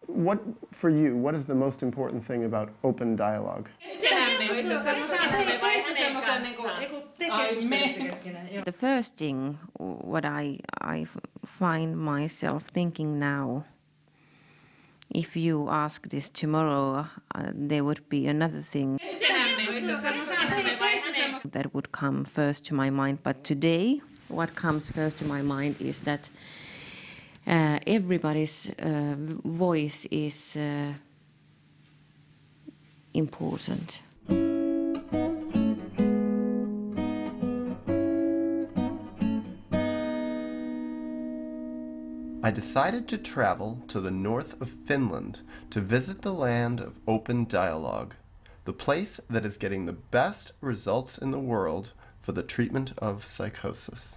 What, for you, what is the most important thing about open dialogue? The first thing what I find myself thinking now, if you ask this tomorrow, there would be another thing that would come first to my mind. But today, what comes first to my mind is that everybody's voice is important. I decided to travel to the north of Finland to visit the land of open dialogue, the place that is getting the best results in the world for the treatment of psychosis.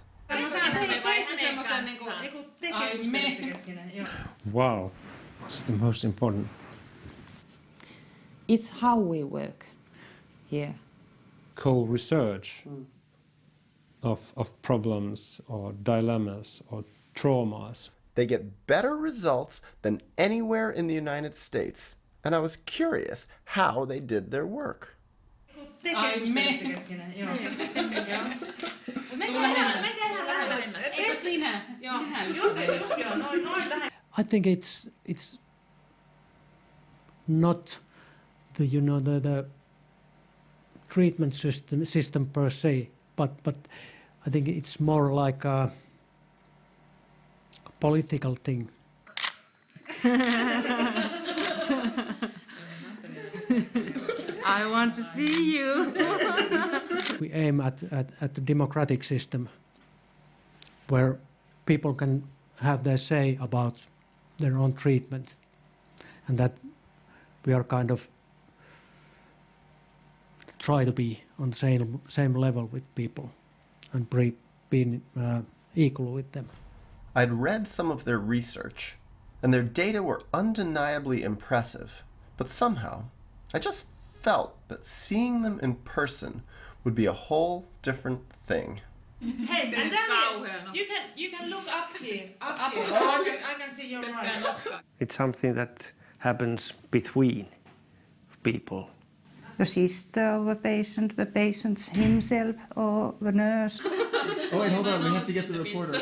Wow, what's the most important? It's how we work here. Co-research of problems or dilemmas or traumas. They get better results than anywhere in the United States, and I was curious how they did their worwork. I think it's not the the treatment system per se, but I think it's more like a political thing. I want to see you. We aim at the democratic system where people can have their say about their own treatment, and that we are kind of try to be on the same level with people and being equal with them. I'd read some of their research, and their data were undeniably impressive, but somehow I just felt that seeing them in person would be a whole different thing. Hey, and then you can look up here. Up here. I can see your eyes. It's something that happens between people. The sister of a patient, the patient himself, or the nurse. Oh wait, hold on, we have to get the reporter.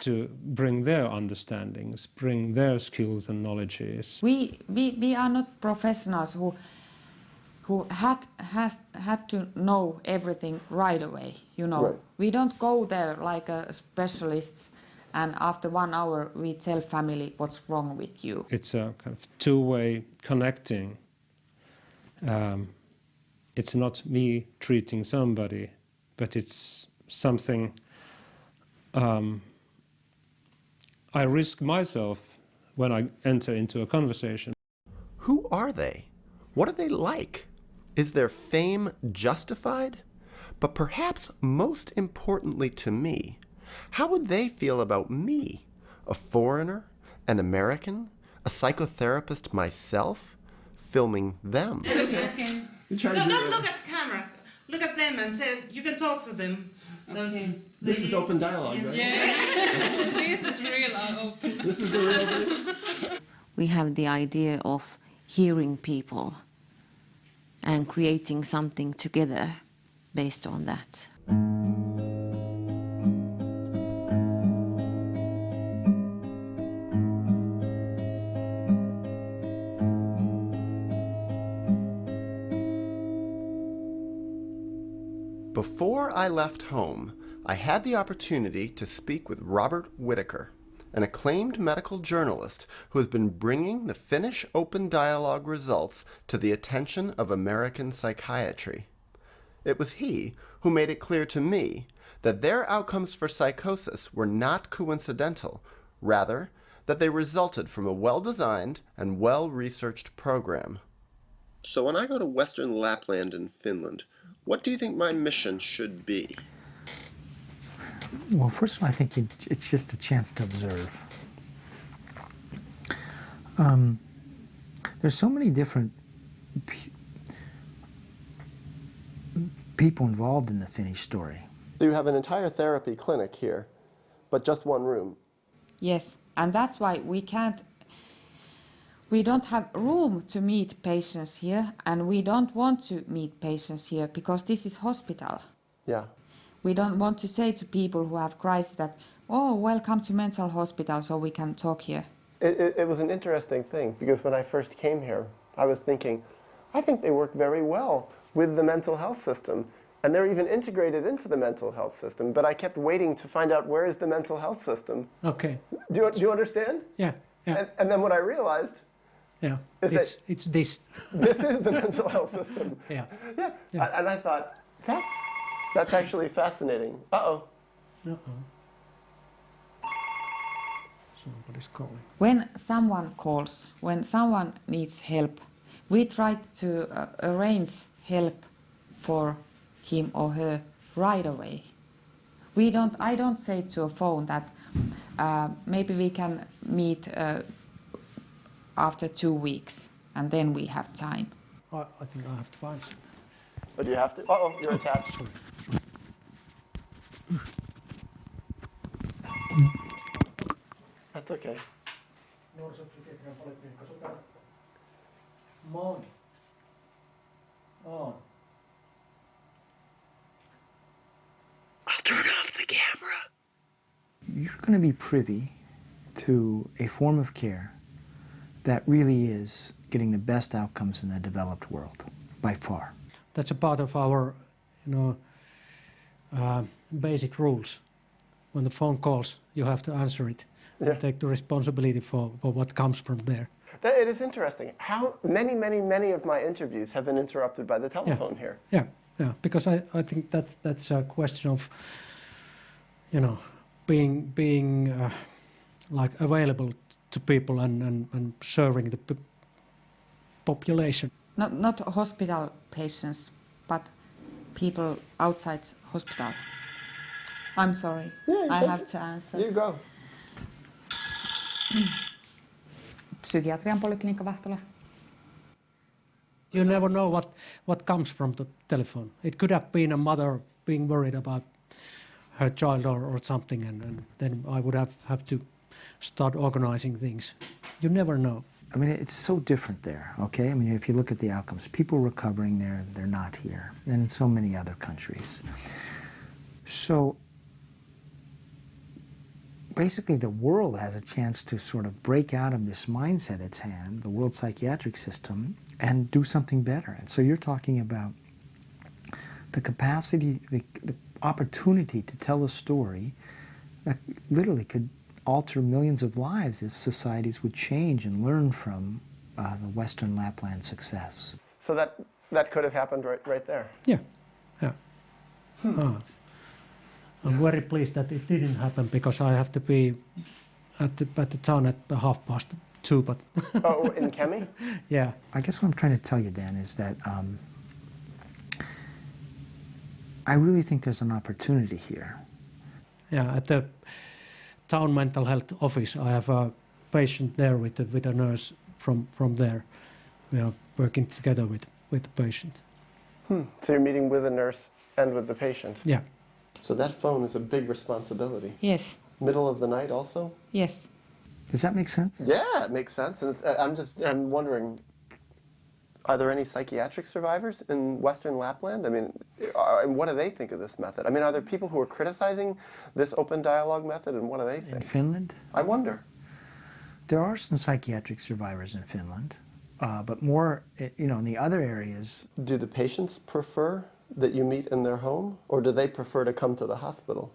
To bring their understandings, bring their skills and knowledges. We are not professionals who had to know everything right away, you know. Right. We don't go there like a specialist and after 1 hour we tell family what's wrong with you. It's a kind of two-way connecting. It's not me treating somebody, but it's something I risk myself when I enter into a conversation. Who are they? What are they like? Is their fame justified? But perhaps most importantly to me, how would they feel about me, a foreigner, an American, a psychotherapist myself, filming them? Okay. No, look at the camera. Look at them and say, you can talk to them. Okay. This is open dialogue, right? Yeah. This is real open. This is the real thing. We have the idea of hearing people and creating something together based on that. Before I left home, I had the opportunity to speak with Robert Whitaker, an acclaimed medical journalist who has been bringing the Finnish open dialogue results to the attention of American psychiatry. It was he who made it clear to me that their outcomes for psychosis were not coincidental, rather that they resulted from a well-designed and well-researched program. So when I go to Western Lapland in Finland, what do you think my mission should be? Well, first of all, I think it's just a chance to observe. There's so many different people involved in the Finnish story. So you have an entire therapy clinic here, but just one room? Yes. And that's why we don't have room to meet patients here, and we don't want to meet patients here because this is hospital. Yeah. We don't want to say to people who have crisis that, oh, welcome to mental hospital so we can talk here. It was an interesting thing because when I first came here, I was thinking, I think they work very well with the mental health system. And they're even integrated into the mental health system. But I kept waiting to find out where is the mental health system. Okay. Do you understand? Yeah. Yeah. And then what I realized Yeah. is it's this. this is the mental health system. Yeah. Yeah. Yeah. And I thought, that's actually fascinating. Uh-oh. Uh-oh. Somebody's calling. When someone calls, when someone needs help, we try to arrange help for him or her right away. I don't say to a phone that maybe we can meet after 2 weeks and then we have time. I think I have to find some. But you have to. Uh-oh, you're attached. Sorry. That's okay. Oh. I'll turn off the camera. You're going to be privy to a form of care that really is getting the best outcomes in the developed world, by far. That's a part of our, basic rules. When the phone calls, you have to answer it. Yeah. Take the responsibility for what comes from there. It is interesting. How many of my interviews have been interrupted by the telephone here. Yeah, yeah. Because I think that's a question of, being like available to people and serving the population. Not hospital patients, but people outside hospital. I'm sorry, I have to answer. You go. Psykiatrian poliklinikka Vahtola. You never know what comes from the telephone. It could have been a mother being worried about her child or something, and then I would have to start organizing things. You never know. I mean, it's so different there, okay? I mean, if you look at the outcomes, people recovering there, they're not here, and in so many other countries. So basically the world has a chance to sort of break out of this mindset it's had, the world psychiatric system, and do something better. And so you're talking about the capacity, the opportunity to tell a story that literally could alter millions of lives if societies would change and learn from the Western Lapland success. So that could have happened right there. Yeah, yeah. I'm very pleased that it didn't happen because I have to be at the town at 2:30. But oh, in Kemi? Yeah. I guess what I'm trying to tell you, Dan, is that I really think there's an opportunity here. Yeah, at the town mental health office, I have a patient there with a nurse from there. We are working together with the patient. So you're meeting with a nurse and with the patient? Yeah. So that phone is a big responsibility. Yes. Middle of the night also? Yes. Does that make sense? Yeah, it makes sense. And I'm wondering, are there any psychiatric survivors in Western Lapland? I mean, what do they think of this method? I mean, are there people who are criticizing this open dialogue method, and what do they think? In Finland? I wonder. There are some psychiatric survivors in Finland, but more, in the other areas. Do the patients prefer that you meet in their home, or do they prefer to come to the hospital?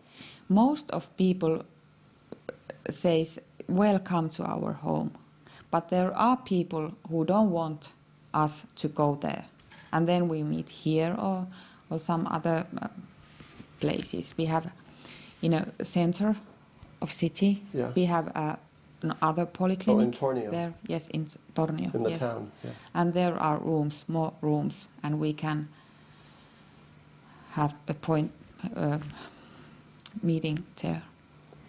Most of people says, welcome to our home. But there are people who don't want us to go there. And then we meet here or some other places. We have, center of city. Yeah. We have another polyclinic. Oh, in Tornio. There, yes, in Tornio. In the yes. town, yeah. And there are more rooms, and we can have a meeting there.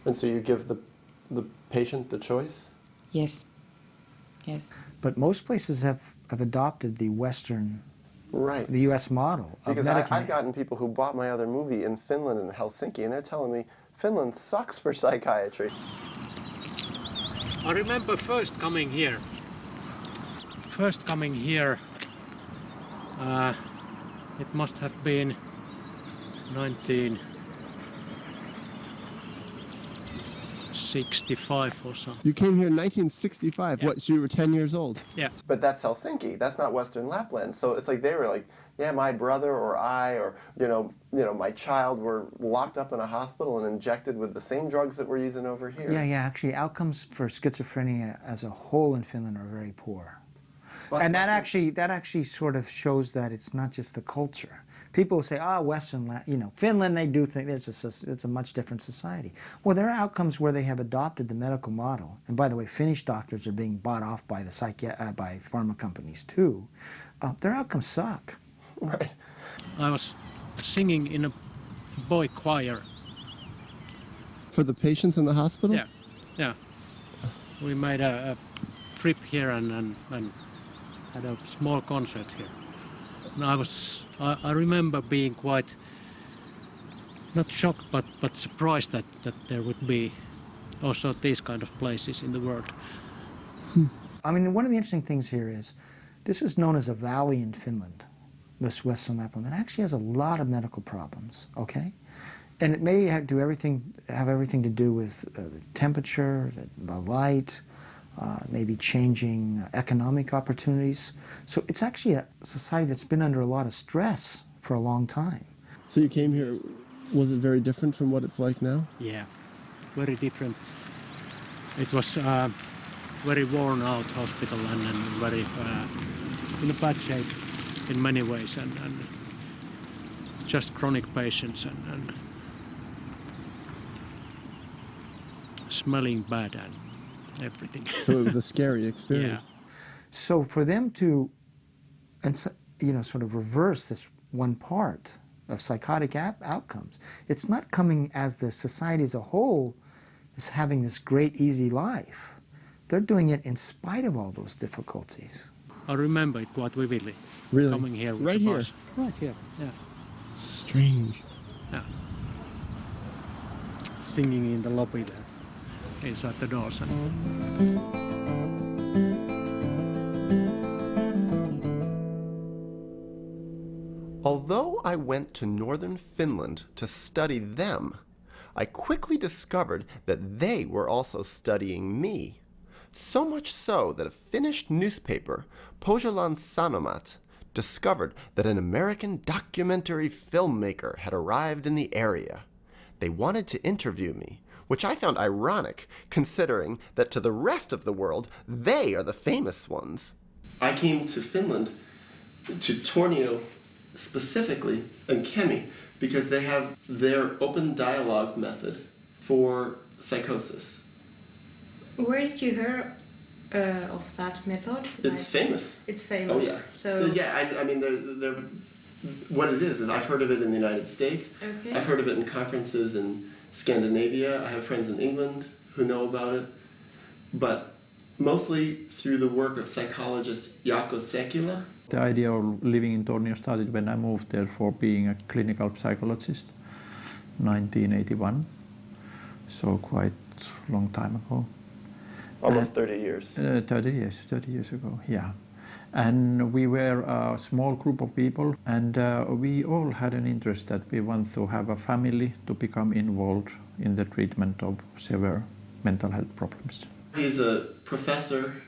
And so you give the patient the choice? Yes. Yes. But most places have adopted the Western, right, the U.S. model of because medication. I've gotten people who bought my other movie in Finland and Helsinki, and they're telling me Finland sucks for psychiatry. I remember first coming here. It must have been 1965 or something. You came here in 1965. Yeah. What, so you were 10 years old? Yeah. But that's Helsinki. That's not Western Lapland. So it's like they were like, yeah, my brother or I or, my child were locked up in a hospital and injected with the same drugs that we're using over here. Yeah. Actually, outcomes for schizophrenia as a whole in Finland are very poor. And that actually sort of shows that it's not just the culture. People say, Finland, they do think it's a much different society. Well, there are outcomes where they have adopted the medical model. And by the way, Finnish doctors are being bought off by by pharma companies too. Their outcomes suck. Right. I was singing in a boy choir. For the patients in the hospital? Yeah. We made a trip here and had a small concert here. And I remember being quite, not shocked, but surprised that there would be also these kind of places in the world. I mean, one of the interesting things here is, this is known as a valley in Finland, this Western Lapland, that actually has a lot of medical problems, okay? And it may have everything to do with the temperature, the light, maybe changing economic opportunities. So it's actually a society that's been under a lot of stress for a long time. So you came here, was it very different from what it's like now? Yeah, very different. It was a very worn out hospital and very in a bad shape in many ways and just chronic patients and smelling bad and everything. So it was a scary experience. Yeah. So for them to, sort of reverse this one part of psychotic outcomes, it's not coming as the society as a whole is having this great easy life. They're doing it in spite of all those difficulties. I remember it quite vividly. Really? Coming here with Right the here? bus. Right here, yeah. Strange. Yeah. Singing in the lobby there, inside the doors. Although I went to northern Finland to study them, I quickly discovered that they were also studying me. So much so that a Finnish newspaper, Pohjolan Sanomat, discovered that an American documentary filmmaker had arrived in the area. They wanted to interview me, which I found ironic, considering that to the rest of the world, they are the famous ones. I came to Finland, to Tornio specifically, and Kemi, because they have their open dialogue method for psychosis. Where did you hear of that method? It's famous. It's famous. Oh yeah. So yeah, I mean, they're what it is I've heard of it in the United States. Okay. I've heard of it in conferences in Scandinavia. I have friends in England who know about it, but mostly through the work of psychologist Jaakko Sekila. The idea of living in Tornio started when I moved there for being a clinical psychologist, 1981, so quite a long time ago. Almost 30 years. 30 years ago, yeah. And we were a small group of people, and we all had an interest that we want to have a family to become involved in the treatment of severe mental health problems. He's a professor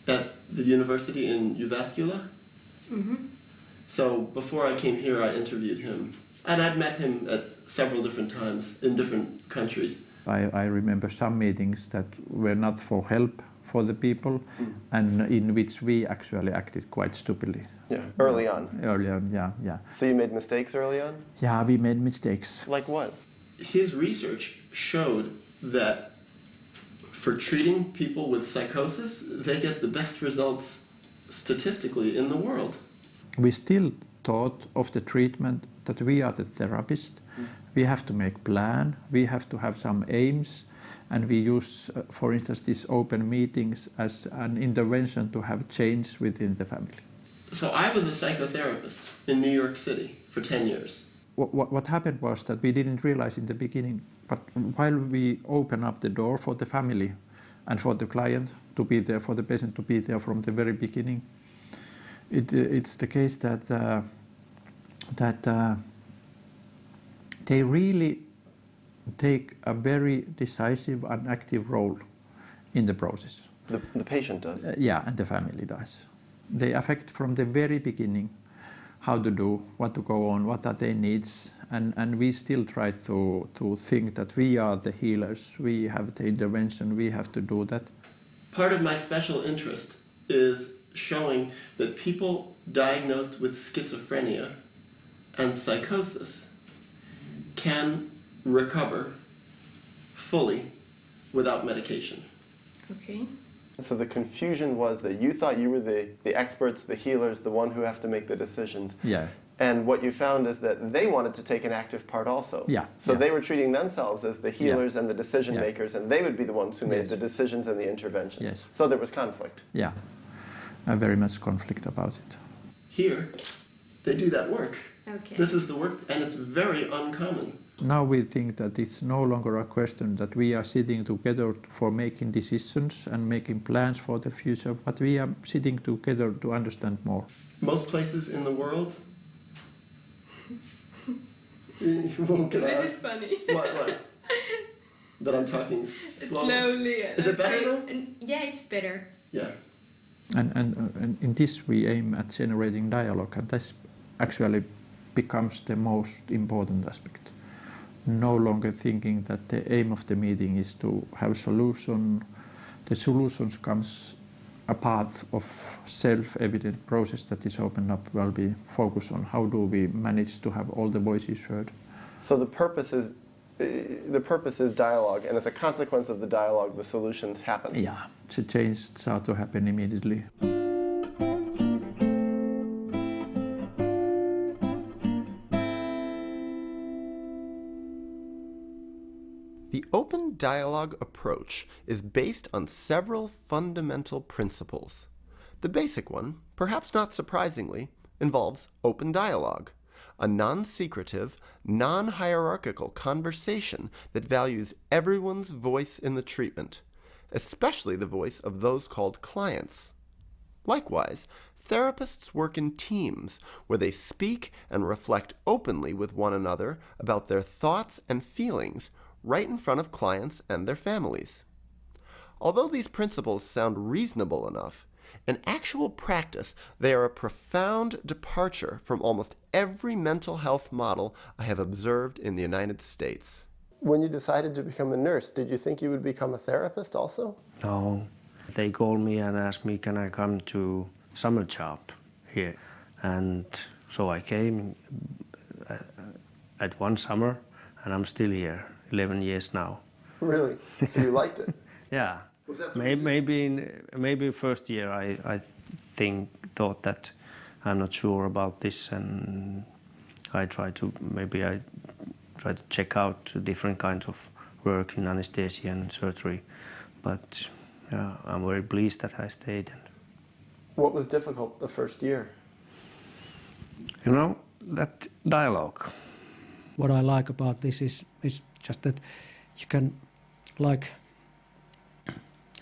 at the university in Jyväskylä. Mm-hmm. So before I came here, I interviewed him. And I'd met him at several different times in different countries. I remember some meetings that were not for help for the people, and in which we actually acted quite stupidly. Yeah, early on. Early on, yeah. So you made mistakes early on? Yeah, we made mistakes. Like what? His research showed that for treating people with psychosis, they get the best results statistically in the world. We still thought of the treatment that we are the therapist. We have to make plan, we have to have some aims, and we use, for instance, these open meetings as an intervention to have change within the family. So I was a psychotherapist in New York City for 10 years. What happened was that we didn't realize in the beginning, but while we opened up the door for the family, and for the client to be there, for the patient to be there from the very beginning. It's the case that they really take a very decisive and active role in the process. The patient does? Yeah, and the family does. They affect from the very beginning how to do, what to go on, what are their needs, and we still try to think that we are the healers, we have the intervention, we have to do that. Part of my special interest is showing that people diagnosed with schizophrenia and psychosis can recover fully without medication. Okay. So the confusion was that you thought you were the experts, the healers, the one who have to make the decisions. Yeah. And what you found is that they wanted to take an active part also. Yeah. So yeah. they were treating themselves as the healers Yeah. and the decision Yeah. makers, and they would be the ones who made Yes. the decisions and the interventions. Yes. So there was conflict. Yeah, very much conflict about it. Here, they do that work. Okay. This is the work, and it's very uncommon. Now we think that it's no longer a question that we are sitting together for making decisions and making plans for the future, but we are sitting together to understand more. Most places in the world. This is funny. What? That I'm talking slowly. Is it better though? Yeah, it's better. Yeah. And in this we aim at generating dialogue, and this actually becomes the most important aspect. No longer thinking that the aim of the meeting is to have solution. The solutions comes a part of self-evident process that is opened up while we focus on how do we manage to have all the voices heard. So the purpose is dialogue, and as a consequence of the dialogue, the solutions happen. Yeah, the change starts to happen immediately. The open dialogue approach is based on several fundamental principles. The basic one, perhaps not surprisingly, involves open dialogue, a non-secretive, non-hierarchical conversation that values everyone's voice in the treatment, especially the voice of those called clients. Likewise, therapists work in teams where they speak and reflect openly with one another about their thoughts and feelings right in front of clients and their families. Although these principles sound reasonable enough, in actual practice they are a profound departure from almost every mental health model I have observed in the United States. When you decided to become a nurse, did you think you would become a therapist also? No. They called me and asked me, can I come to summer job here? And so I came at one summer, and I'm still here, 11 years now. Really? So you liked it? Yeah. Maybe first year I thought that I'm not sure about this, and I tried to check out different kinds of work in anesthesia and surgery, but I'm very pleased that I stayed. What was difficult the first year? You know, that dialogue. What I like about this is just that you can, like,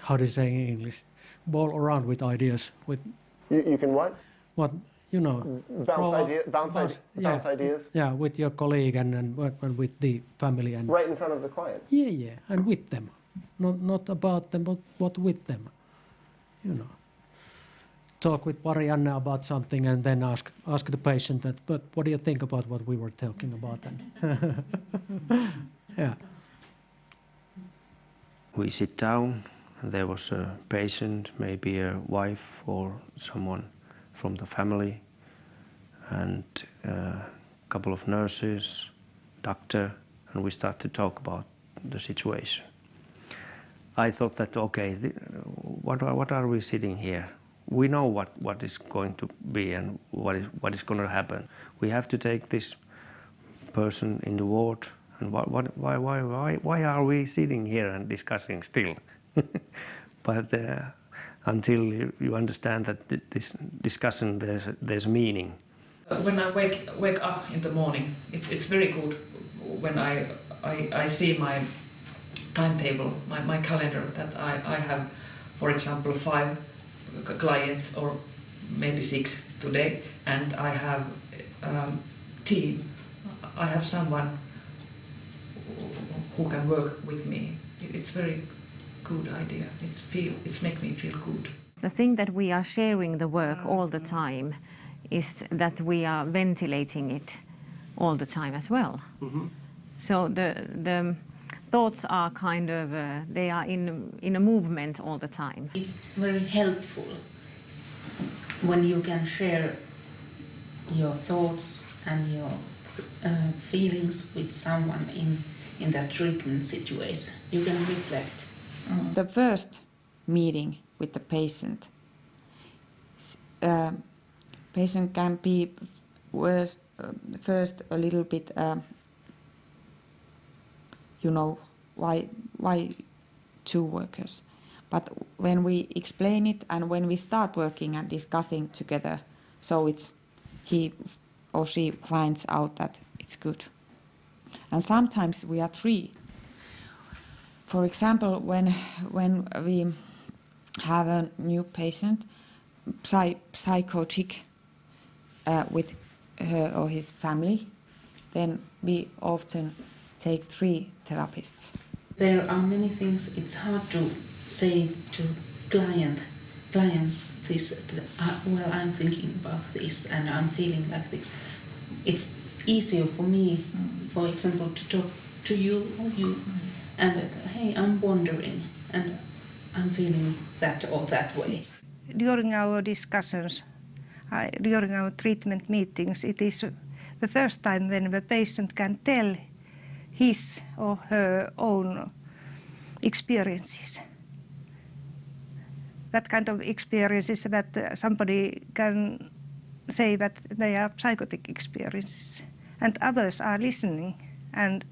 how do you say in English, bowl around with ideas. You can what? What, you know. Bounce ideas? Yeah, with your colleague and with the family. And right in front of the client? Yeah, and with them. Not about them, but with them. You know. Talk with Marianne about something and then ask the patient that, but what do you think about what we were talking about? And yeah. We sit down, and there was a patient, maybe a wife or someone from the family, and a couple of nurses, doctor, and we start to talk about the situation. I thought that, okay, what are we sitting here? We know what is going to be and what is going to happen. We have to take this person in the ward, and why are we sitting here and discussing still? But until you understand that this discussion there's meaning. When I wake up in the morning, it's very good when I see my timetable, my calendar, that I have, for example, 5 clients or maybe 6 today, and I have team. I have someone who can work with me. It's very good idea. It's make me feel good. The thing that we are sharing the work all the time is that we are ventilating it all the time as well. So the thoughts are kind of, they are in a movement all the time. It's very helpful when you can share your thoughts and your feelings with someone in that treatment situation. You can reflect. The first meeting with the patient, patient can be first a little bit, you know, why 2 workers. But when we explain it and when we start working and discussing together, so it's he or she finds out that it's good. And sometimes we are 3. For example, when we have a new patient, psychotic, with her or his family, then we often take 3 therapists. There are many things it's hard to say to clients this, well, I'm thinking about this and I'm feeling like this. It's easier for me, for example, to talk to you or you, and hey, I'm wondering and I'm feeling that or that way. During our discussions, during our treatment meetings, it is the first time when the patient can tell his or her own experiences. That kind of experiences that somebody can say that they are psychotic experiences, and others are listening and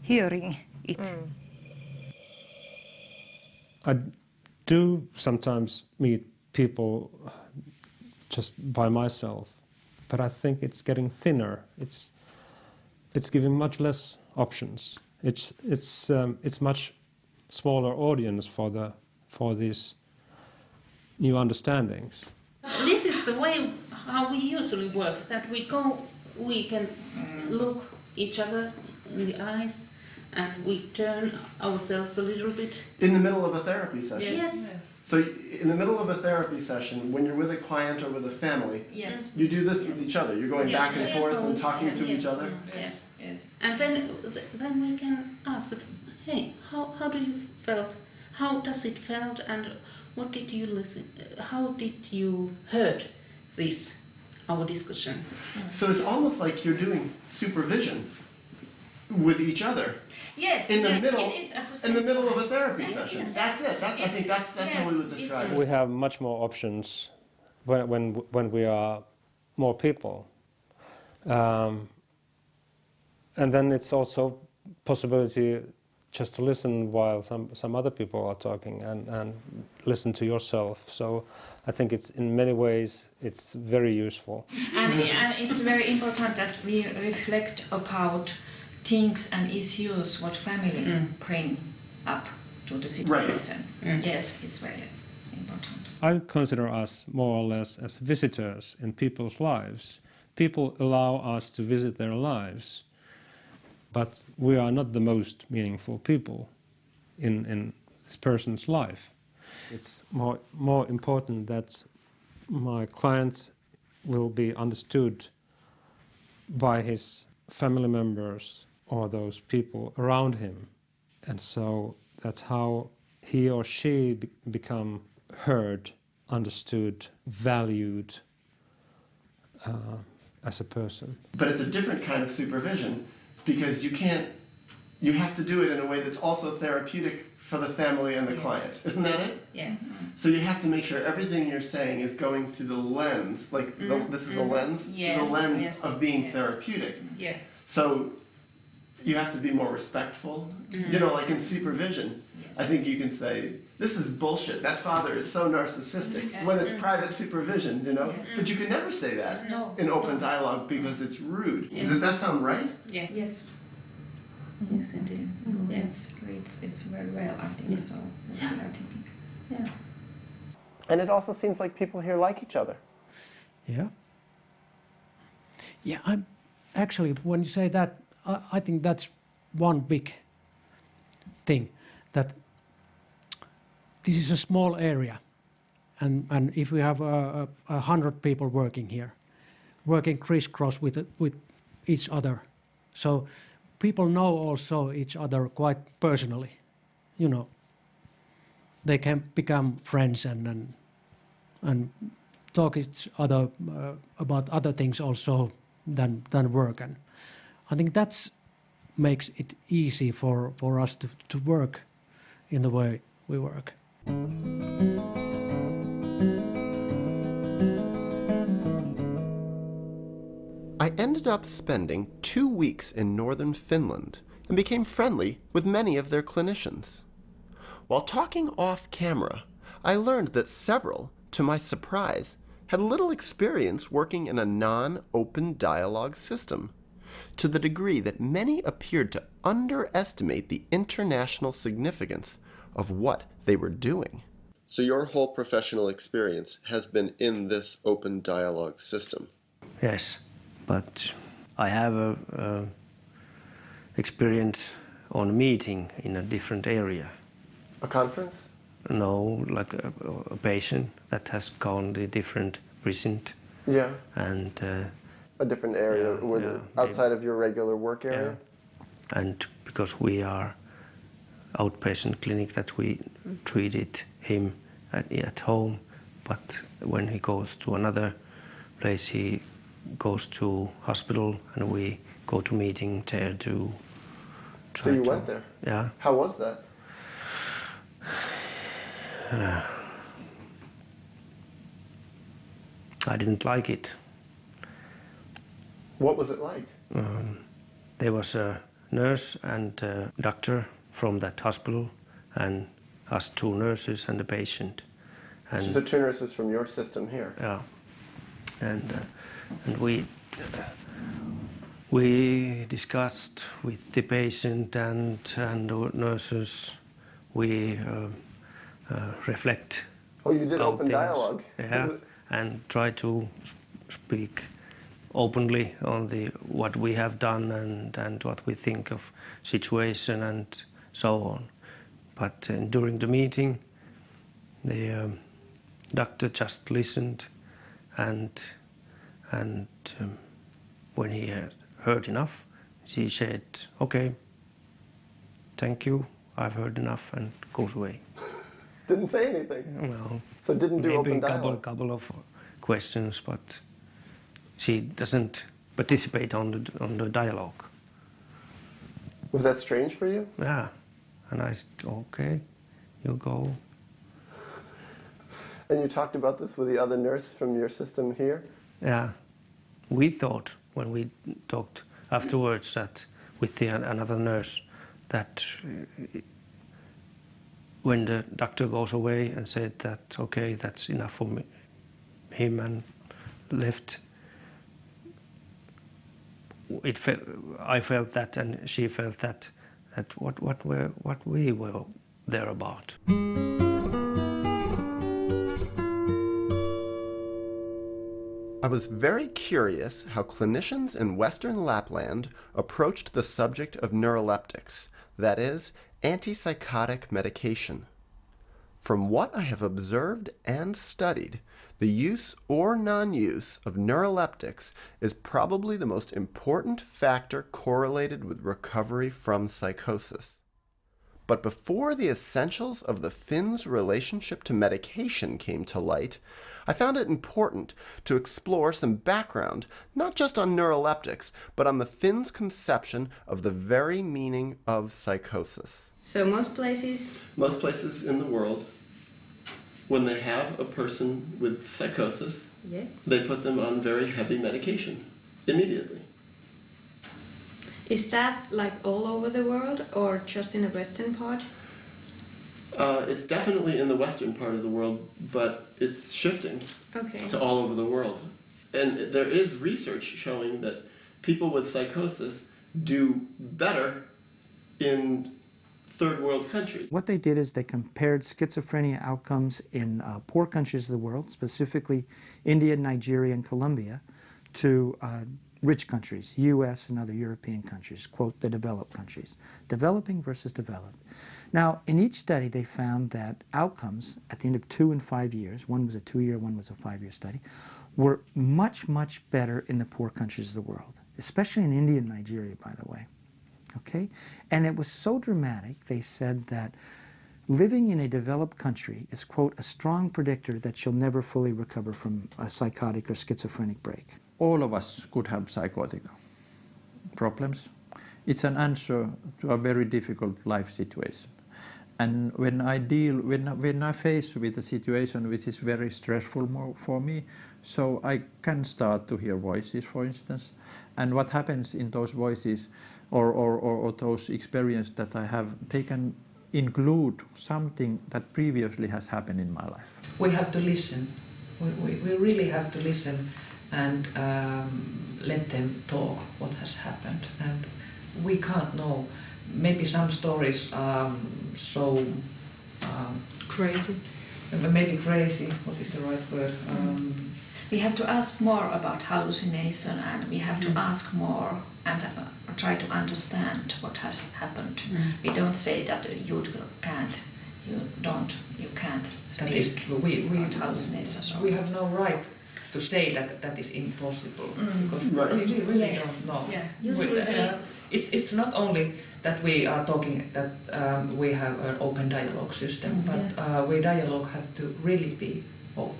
hearing it. I do sometimes meet people just by myself, but I think it's getting thinner. It's giving much less options. It's much smaller audience for these new understandings. This is the way how we usually work, that we can look each other in the eyes and we turn ourselves a little bit. In the middle of a therapy session? Yes. So in the middle of a therapy session, when you're with a client or with a family, yes, you do this with each other. You're going back and forth and talking to each other? Yes. Yes. And then we can ask, hey, how do you felt? How does it felt? And what did you listen? How did you heard this, our discussion? So it's almost like you're doing supervision with each other. Yes, in the yes, middle, it is at the in same the middle time. of a therapy Yes, session. yes. That's it. I think that's how we would describe it. We have much more options when we are more people. And then it's also possibility just to listen while some other people are talking and listen to yourself. So I think it's in many ways it's very useful. And it's very important that we reflect about things and issues what family bring up to the situation. Right. Yes, it's very important. I consider us more or less as visitors in people's lives. People allow us to visit their lives, but we are not the most meaningful people in this person's life. It's more important that my client will be understood by his family members or those people around him. And so that's how he or she become heard, understood, valued as a person. But it's a different kind of supervision because you have to do it in a way that's also therapeutic for the family and the client. Isn't that it? Yes. So you have to make sure everything you're saying is going through the lens, like this is a lens, Yes, the lens yes, of being yes. therapeutic. Yeah. So you have to be more respectful. You know, like in supervision, I think you can say, this is bullshit, that father is so narcissistic, when it's private supervision, you know? But you can never say that No. in open dialogue because it's rude. Yes. Does that sound right? Yes. Yes. Yes, indeed. It's very well, I think so. Yeah. And it also seems like people here like each other. Yeah. Yeah, I'm actually, when you say that, I think that's one big thing, that this is a small area, and if we have 100 people working here, working crisscross with each other, so people know also each other quite personally, you know. They can become friends and talk each other about other things also than work, and I think that's makes it easy for us to work in the way we work. I ended up spending 2 weeks in northern Finland and became friendly with many of their clinicians. While talking off camera, I learned that several, to my surprise, had little experience working in a non-open dialogue system, to the degree that many appeared to underestimate the international significance of what they were doing. So your whole professional experience has been in this open dialogue system? Yes, but I have a experience on meeting in a different area. A conference? No, like a patient that has gone to different precinct. Yeah. And a different area outside of your regular work area? Yeah. And because we are outpatient clinic, that we treated him at home, but when he goes to another place, he goes to hospital, and we go to meeting there to try. So you went there? Yeah. How was that? I didn't like it. What was it like? There was a nurse and a doctor from that hospital, and us 2 nurses and a patient. And so the 2 nurses from your system here? Yeah. And we discussed with the patient and the nurses. We reflect. Oh, you did open dialogue? Yeah, and try to speak openly on what we have done and what we think of situation and so on. But during the meeting, the doctor just listened, and when he had heard enough, she said, "Okay, thank you, I've heard enough," and goes away. Didn't say anything? Well, so didn't do open dialogue? A couple of questions, but she doesn't participate on the dialogue. Was that strange for you? Yeah, and I said, "Okay, you go." And you talked about this with the other nurse from your system here? Yeah, we thought when we talked afterwards that with another nurse, that when the doctor goes away and said that, okay, that's enough for him, and left, I felt that, and she felt that what we were there about. I was very curious how clinicians in Western Lapland approached the subject of neuroleptics, that is, antipsychotic medication. From what I have observed and studied, the use or non-use of neuroleptics is probably the most important factor correlated with recovery from psychosis. But before the essentials of the Finns' relationship to medication came to light, I found it important to explore some background, not just on neuroleptics, but on the Finns' conception of the very meaning of psychosis. So most places? Most places in the world, when they have a person with psychosis, they put them on very heavy medication immediately. Is that like all over the world or just in the western part? It's definitely in the western part of the world, but it's shifting to all over the world. And there is research showing that people with psychosis do better in third world countries. What they did is they compared schizophrenia outcomes in poor countries of the world, specifically India, Nigeria, and Colombia, to rich countries, US and other European countries, quote, the developed countries. Developing versus developed. Now, in each study, they found that outcomes at the end of 2 and 5 years, one was a 2-year, one was a 5-year study, were much, much better in the poor countries of the world, especially in India and Nigeria, by the way. Okay? And it was so dramatic, they said that living in a developed country is, quote, a strong predictor that you'll never fully recover from a psychotic or schizophrenic break. All of us could have psychotic problems. It's an answer to a very difficult life situation. And when I face with a situation which is very stressful for me, so I can start to hear voices, for instance. And what happens in those voices or those experiences that I have, they can include something that previously has happened in my life. We have to listen. We really have to listen and let them talk what has happened. And we can't know. Maybe some stories are so crazy. Maybe crazy. What is the right word? We have to ask more about hallucination, and we have to ask more and try to understand what has happened. We don't say that you can't speak about hallucinations. We have no right to say that that is impossible, because we really don't know. Yeah. Usually it's not only that we are talking that we have an open dialogue system, but we dialogue have to really be open.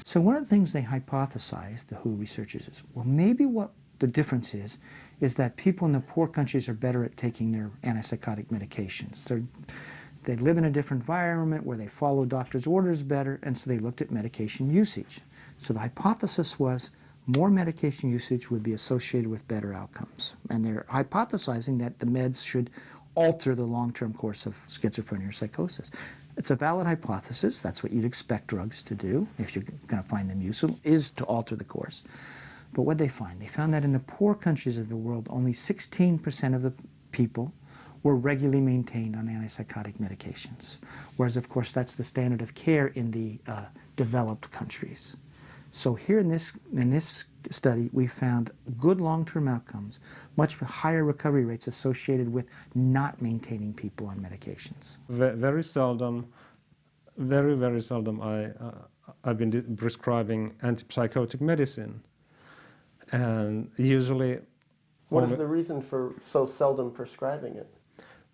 So one of the things they hypothesized, the WHO researchers, is, well, maybe what the difference is that people in the poor countries are better at taking their antipsychotic medications. They live in a different environment where they follow doctors' orders better, and so they looked at medication usage. So the hypothesis was more medication usage would be associated with better outcomes. And they're hypothesizing that the meds should alter the long-term course of schizophrenia or psychosis. It's a valid hypothesis. That's what you'd expect drugs to do, if you're going to find them useful, is to alter the course. But what they find? They found that in the poor countries of the world, only 16% of the people were regularly maintained on antipsychotic medications. Whereas, of course, that's the standard of care in the developed countries. So here in this study, we found good long-term outcomes, much higher recovery rates associated with not maintaining people on medications. Very seldom, very seldom I've been prescribing antipsychotic medicine. And usually... What is the reason for so seldom prescribing it?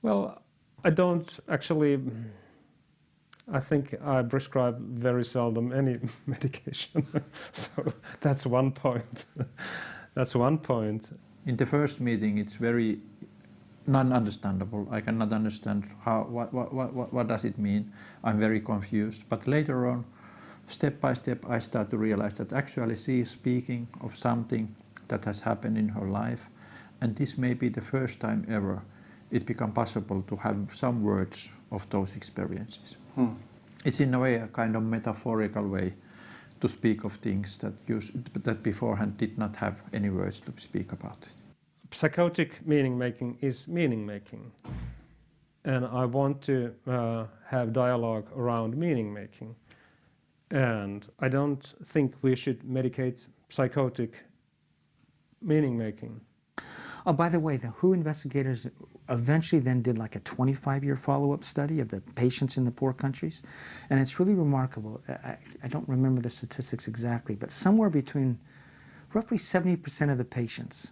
Well, I don't actually... I think I prescribe very seldom any medication, so that's one point. That's one point. In the first meeting, it's very non-understandable. I cannot understand what does it mean. I'm very confused. But later on, step by step, I start to realize that actually she is speaking of something that has happened in her life, and this may be the first time ever it become possible to have some words of those experiences. It's in a way a kind of metaphorical way to speak of things that beforehand did not have any words to speak about it. Psychotic meaning-making is meaning-making. And I want to have dialogue around meaning-making. And I don't think we should medicate psychotic meaning-making. Oh, by the way, the WHO investigators eventually then did like a 25-year follow-up study of the patients in the poor countries. And it's really remarkable. I don't remember the statistics exactly, but somewhere between roughly 70% of the patients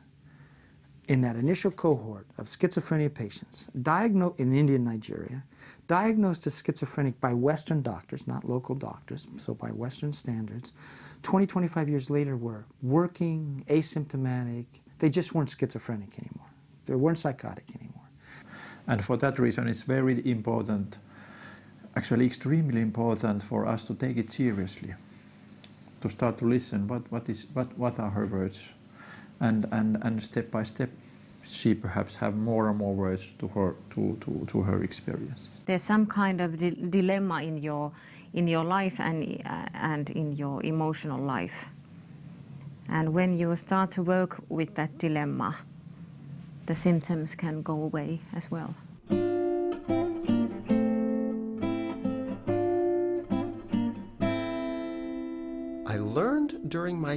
in that initial cohort of schizophrenia patients diagnosed in India and Nigeria, diagnosed as schizophrenic by Western doctors, not local doctors, so by Western standards, 25 years later were working, asymptomatic. They just weren't schizophrenic anymore. They weren't psychotic anymore. And for that reason, it's very important, actually extremely important for us to take it seriously, to start to listen, what are her words, and step by step, she perhaps have more and more words to her experiences. There's some kind of dilemma in your life and in your emotional life. And when you start to work with that dilemma, the symptoms can go away as well.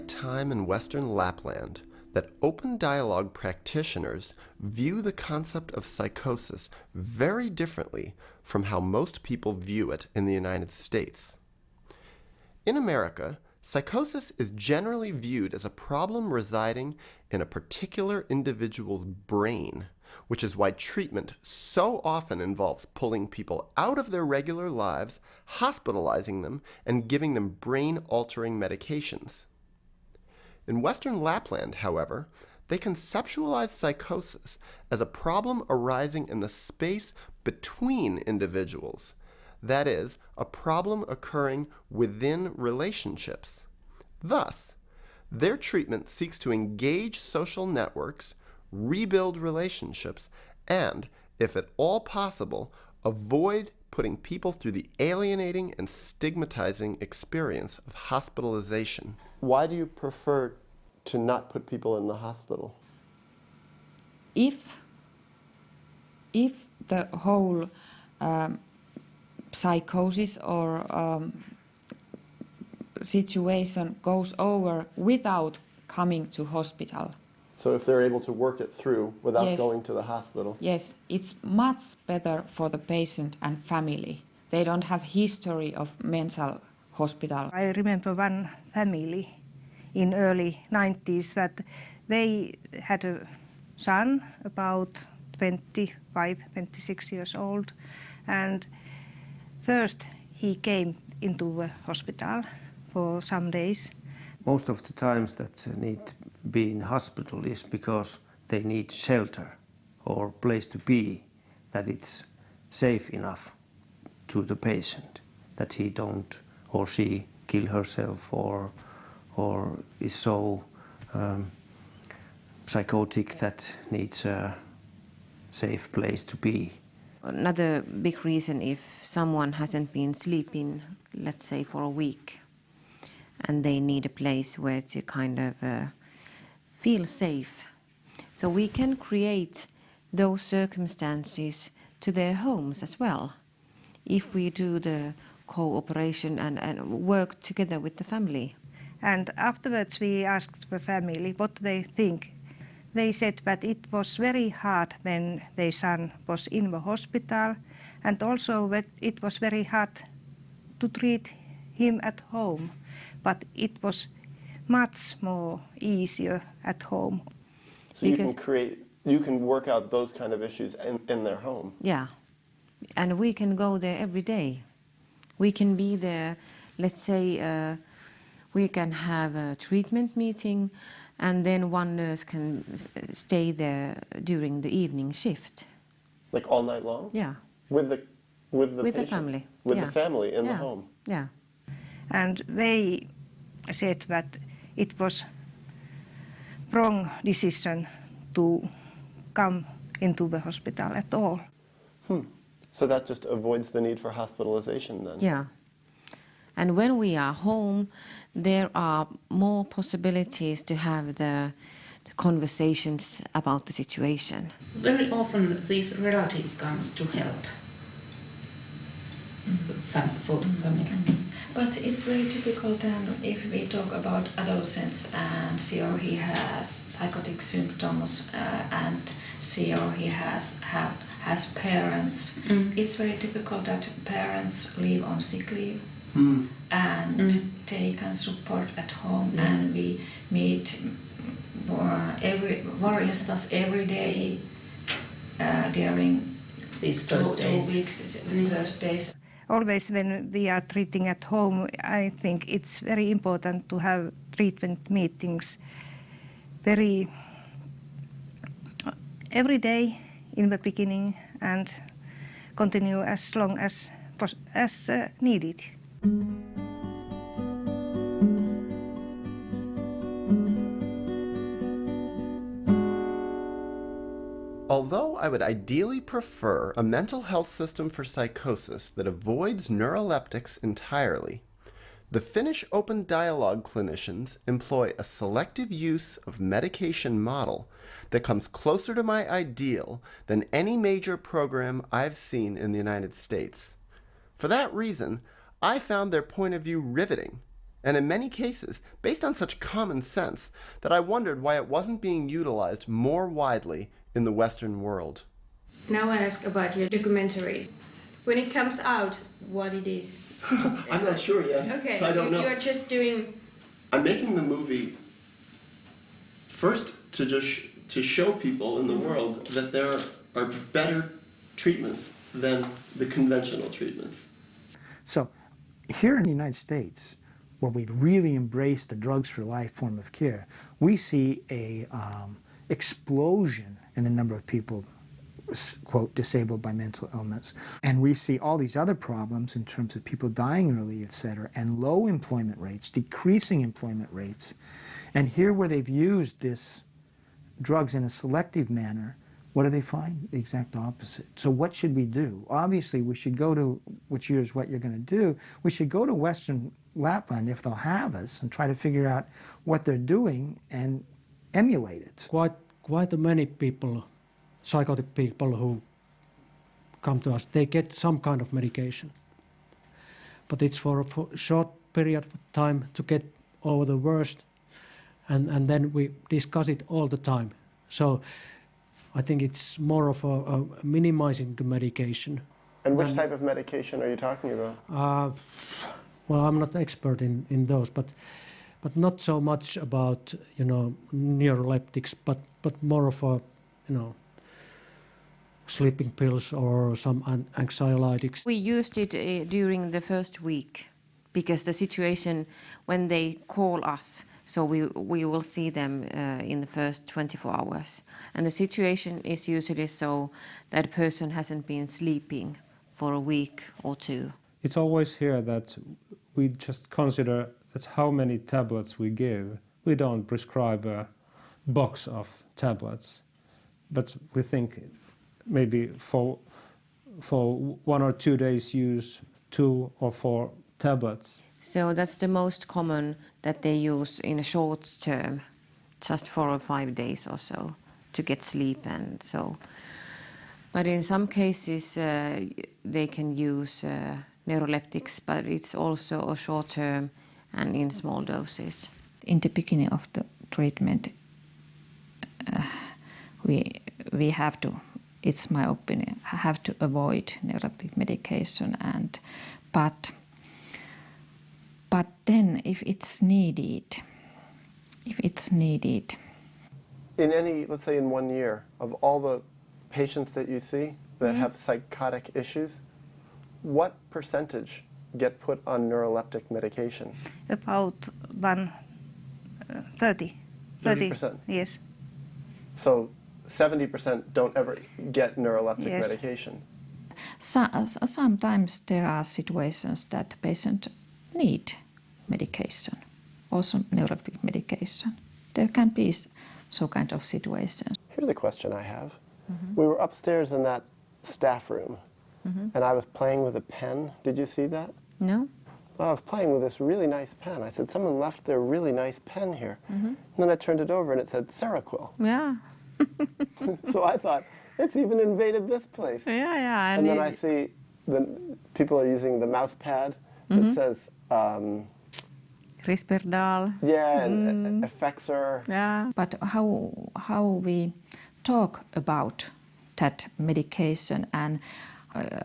my time in Western Lapland that open dialogue practitioners view the concept of psychosis very differently from how most people view it in the United States. In America, psychosis is generally viewed as a problem residing in a particular individual's brain, which is why treatment so often involves pulling people out of their regular lives, hospitalizing them, and giving them brain-altering medications. In Western Lapland, however, they conceptualize psychosis as a problem arising in the space between individuals, that is, a problem occurring within relationships. Thus, their treatment seeks to engage social networks, rebuild relationships, and, if at all possible, avoid putting people through the alienating and stigmatizing experience of hospitalization. Why do you prefer to not put people in the hospital? If the whole psychosis or situation goes over without coming to hospital. So if they're able to work it through without Yes. going to the hospital? Yes, it's much better for the patient and family. They don't have history of mental hospital. I remember one family in early 90s that they had a son about 25, 26 years old, and first he came into a hospital for some days. Most of the times that need to be in hospital is because they need shelter or place to be, that it's safe enough to the patient, that he don't or she kill herself or is so psychotic that needs a safe place to be. Another big reason, if someone hasn't been sleeping, let's say for a week, and they need a place where to kind of feel safe. So we can create those circumstances to their homes as well, if we do the cooperation and work together with the family. And afterwards we asked the family what they think. They said that it was very hard when their son was in the hospital, and also that it was very hard to treat him at home, but it was much more easier at home. So you can work out those kind of issues in their home? Yeah, and we can go there every day. We can be there, let's say, we can have a treatment meeting, and then one nurse can stay there during the evening shift. Like all night long? Yeah. With the patient? The family. With yeah. the family in yeah. the home? Yeah. And they said that it was wrong decision to come into the hospital at all. So that just avoids the need for hospitalization then? Yeah. And when we are home, there are more possibilities to have the conversations about the situation. Very often these relatives comes to help for the family. But it's very typical then if we talk about adolescents and see or he has psychotic symptoms and see or he has parents. It's very typical that parents leave on sick leave and they can support at home, and we meet for instance every day during these first days. 2 weeks, first days. Always when we are treating at home, I think it's very important to have treatment meetings every day in the beginning and continue as long as needed. Although I would ideally prefer a mental health system for psychosis that avoids neuroleptics entirely, the Finnish open dialogue clinicians employ a selective use of medication model that comes closer to my ideal than any major program I've seen in the United States. For that reason, I found their point of view riveting and in many cases based on such common sense that I wondered why it wasn't being utilized more widely in the Western world. Now I ask about your documentary. When it comes out, what it is? I'm not sure yet. Okay, I don't know. You are just doing... I'm making the movie first to show people in the world that there are better treatments than the conventional treatments. So here in the United States, where we've really embraced the drugs for life form of care, we see a explosion in the number of people, quote, disabled by mental illness. And we see all these other problems in terms of people dying early, etc., and low employment rates, decreasing employment rates. And here where they've used this drugs in a selective manner, what do they find? The exact opposite. So what should we do? Obviously, we should go to, which is what you're going to do, we should go to Western Lapland, if they'll have us, and try to figure out what they're doing and emulate it. Quite many people, psychotic people who come to us, they get some kind of medication. But it's for a short period of time to get over the worst, and then we discuss it all the time. So I think it's more of a minimizing the medication. And which type of medication are you talking about? Well, I'm not expert in those, but not so much about, you know, neuroleptics, but more of a, you know, sleeping pills or some anxiolytics. We used it during the first week because the situation when they call us, so we will see them in the first 24 hours. And the situation is usually so that a person hasn't been sleeping for a week or two. It's always here that we just consider that how many tablets we give. We don't prescribe a box of tablets, but we think maybe for 1 or 2 days use 2 or 4 tablets. So that's the most common that they use in a short term, just 4 or 5 days or so to get sleep and so. But in some cases they can use neuroleptics, but it's also a short term and in small doses. In the beginning of the treatment, we have to, it's my opinion, have to avoid neuroleptic medication, but then if it's needed. In any, let's say in 1 year, of all the patients that you see that have psychotic issues, what percentage get put on neuroleptic medication? About 30%. 30%? Yes. So 70% don't ever get neuroleptic Yes. medication. Sometimes there are situations that the patient need medication, also neuroleptic medication. There can be so kind of situations. Here's a question I have. We were upstairs in that staff room, and I was playing with a pen. Did you see that? No. Well, I was playing with this really nice pen. I said, someone left their really nice pen here. And then I turned it over and it said Seroquel. Yeah. So I thought, it's even invaded this place. Yeah. And then I see the people are using the mouse pad that says Risperdal. Yeah, and Effexor. Yeah. But how we talk about that medication, and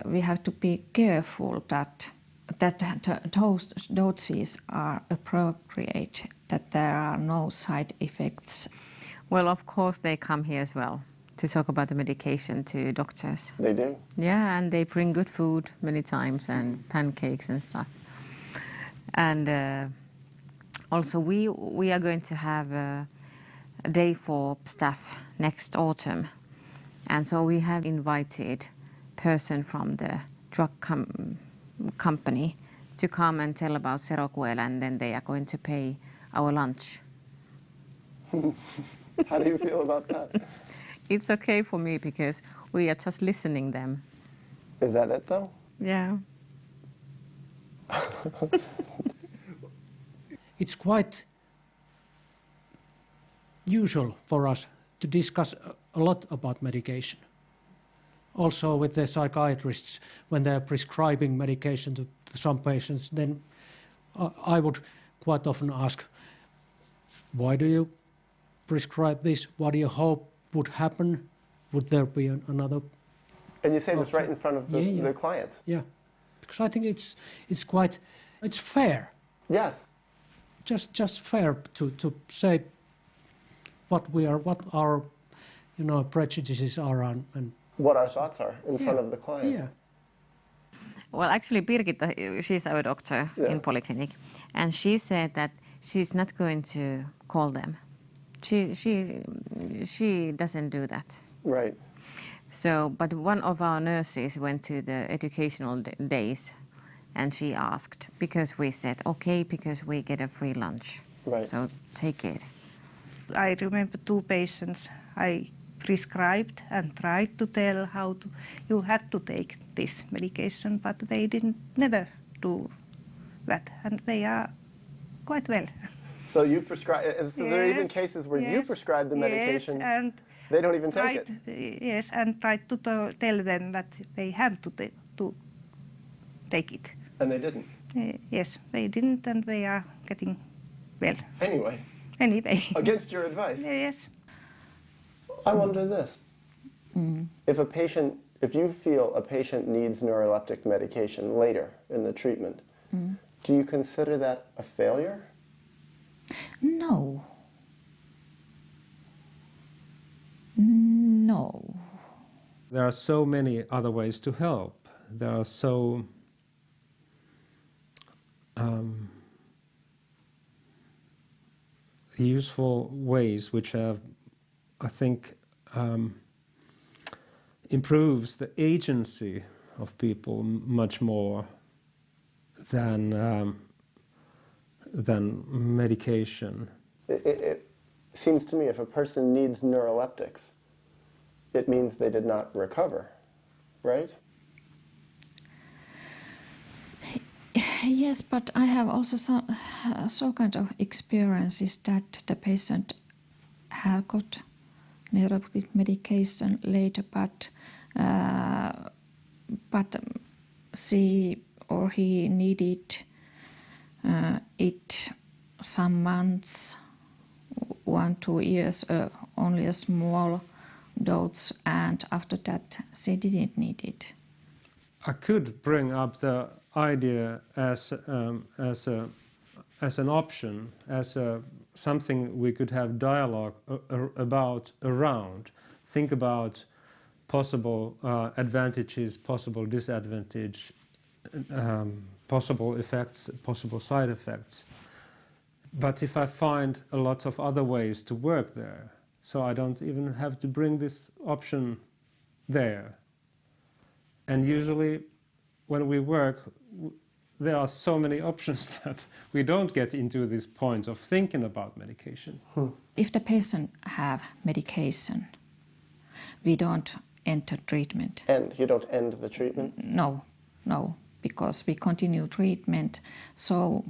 we have to be careful that those doses are appropriate, that there are no side effects. Well, of course they come here as well to talk about the medication to doctors. They do? Yeah, and they bring good food many times and pancakes and stuff. And also we are going to have a day for staff next autumn. And so we have invited a person from the drug company to come and tell about Seroquel, and then they are going to pay our lunch. How do you feel about that? It's okay for me because we are just listening them. Is that it though? Yeah. It's quite usual for us to discuss a lot about medication. Also with the psychiatrists, when they're prescribing medication to some patients, then I would quite often ask, why do you prescribe this? What do you hope would happen? Would there be another? And you say this option? right in front of the client? Yeah, because I think it's fair. Yes. Just fair to say what our prejudices are and what our thoughts are in front of the client. Yeah. Well, actually, Birgitta, she's our doctor in polyclinic, and she said that she's not going to call them. She doesn't do that. Right. So, but one of our nurses went to the educational days, and she asked, because we said, okay, because we get a free lunch. Right. So take it. I remember 2 patients I prescribed and tried to tell how you had to take this medication, but they never do that, and they are quite well. So you prescribe, so there are even cases where you prescribe the medication, and they don't even take it. Yes, and tried to tell them that they have to take it. And they didn't? Yes, they didn't, and they are getting well. Anyway. Against your advice? Yes. I wonder this. If you feel a patient needs neuroleptic medication later in the treatment, do you consider that a failure? No. No. There are so many other ways to help. There are so useful ways which have, I think, improves the agency of people much more than medication. It seems to me if a person needs neuroleptics, it means they did not recover, right? Yes, but I have also some kind of experiences that the patient have got neuroleptic medication later, but she or he needed it some months, 1-2 years, only a small dose, and after that she didn't need it. I could bring up the idea as an option, as something we could have dialogue about around. Think about possible advantages, possible disadvantage, possible effects, possible side effects. But if I find a lot of other ways to work there, so I don't even have to bring this option there. And usually when we work, there are so many options that we don't get into this point of thinking about medication. If the patient have medication, we don't enter treatment. And you don't end the treatment? No, because we continue treatment so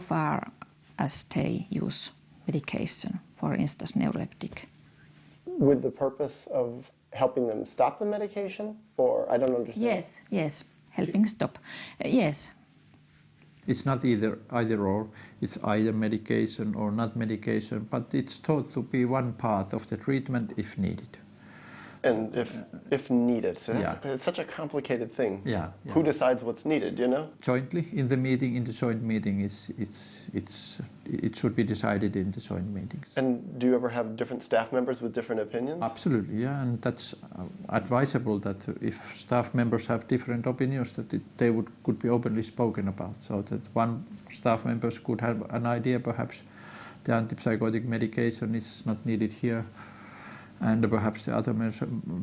far as they use medication, for instance, neuroleptic. With the purpose of helping them stop the medication? Or I don't understand. Yes, helping stop. Yes. It's not either or, it's either medication or not medication, but it's thought to be one part of the treatment if needed. And if needed. So it's such a complicated thing. Yeah. Who decides what's needed, you know? Jointly, in the joint meeting, it should be decided in the joint meetings. And do you ever have different staff members with different opinions? Absolutely, yeah, and that's advisable that if staff members have different opinions, that they could be openly spoken about, so that one staff members could have an idea, perhaps the antipsychotic medication is not needed here, and perhaps the other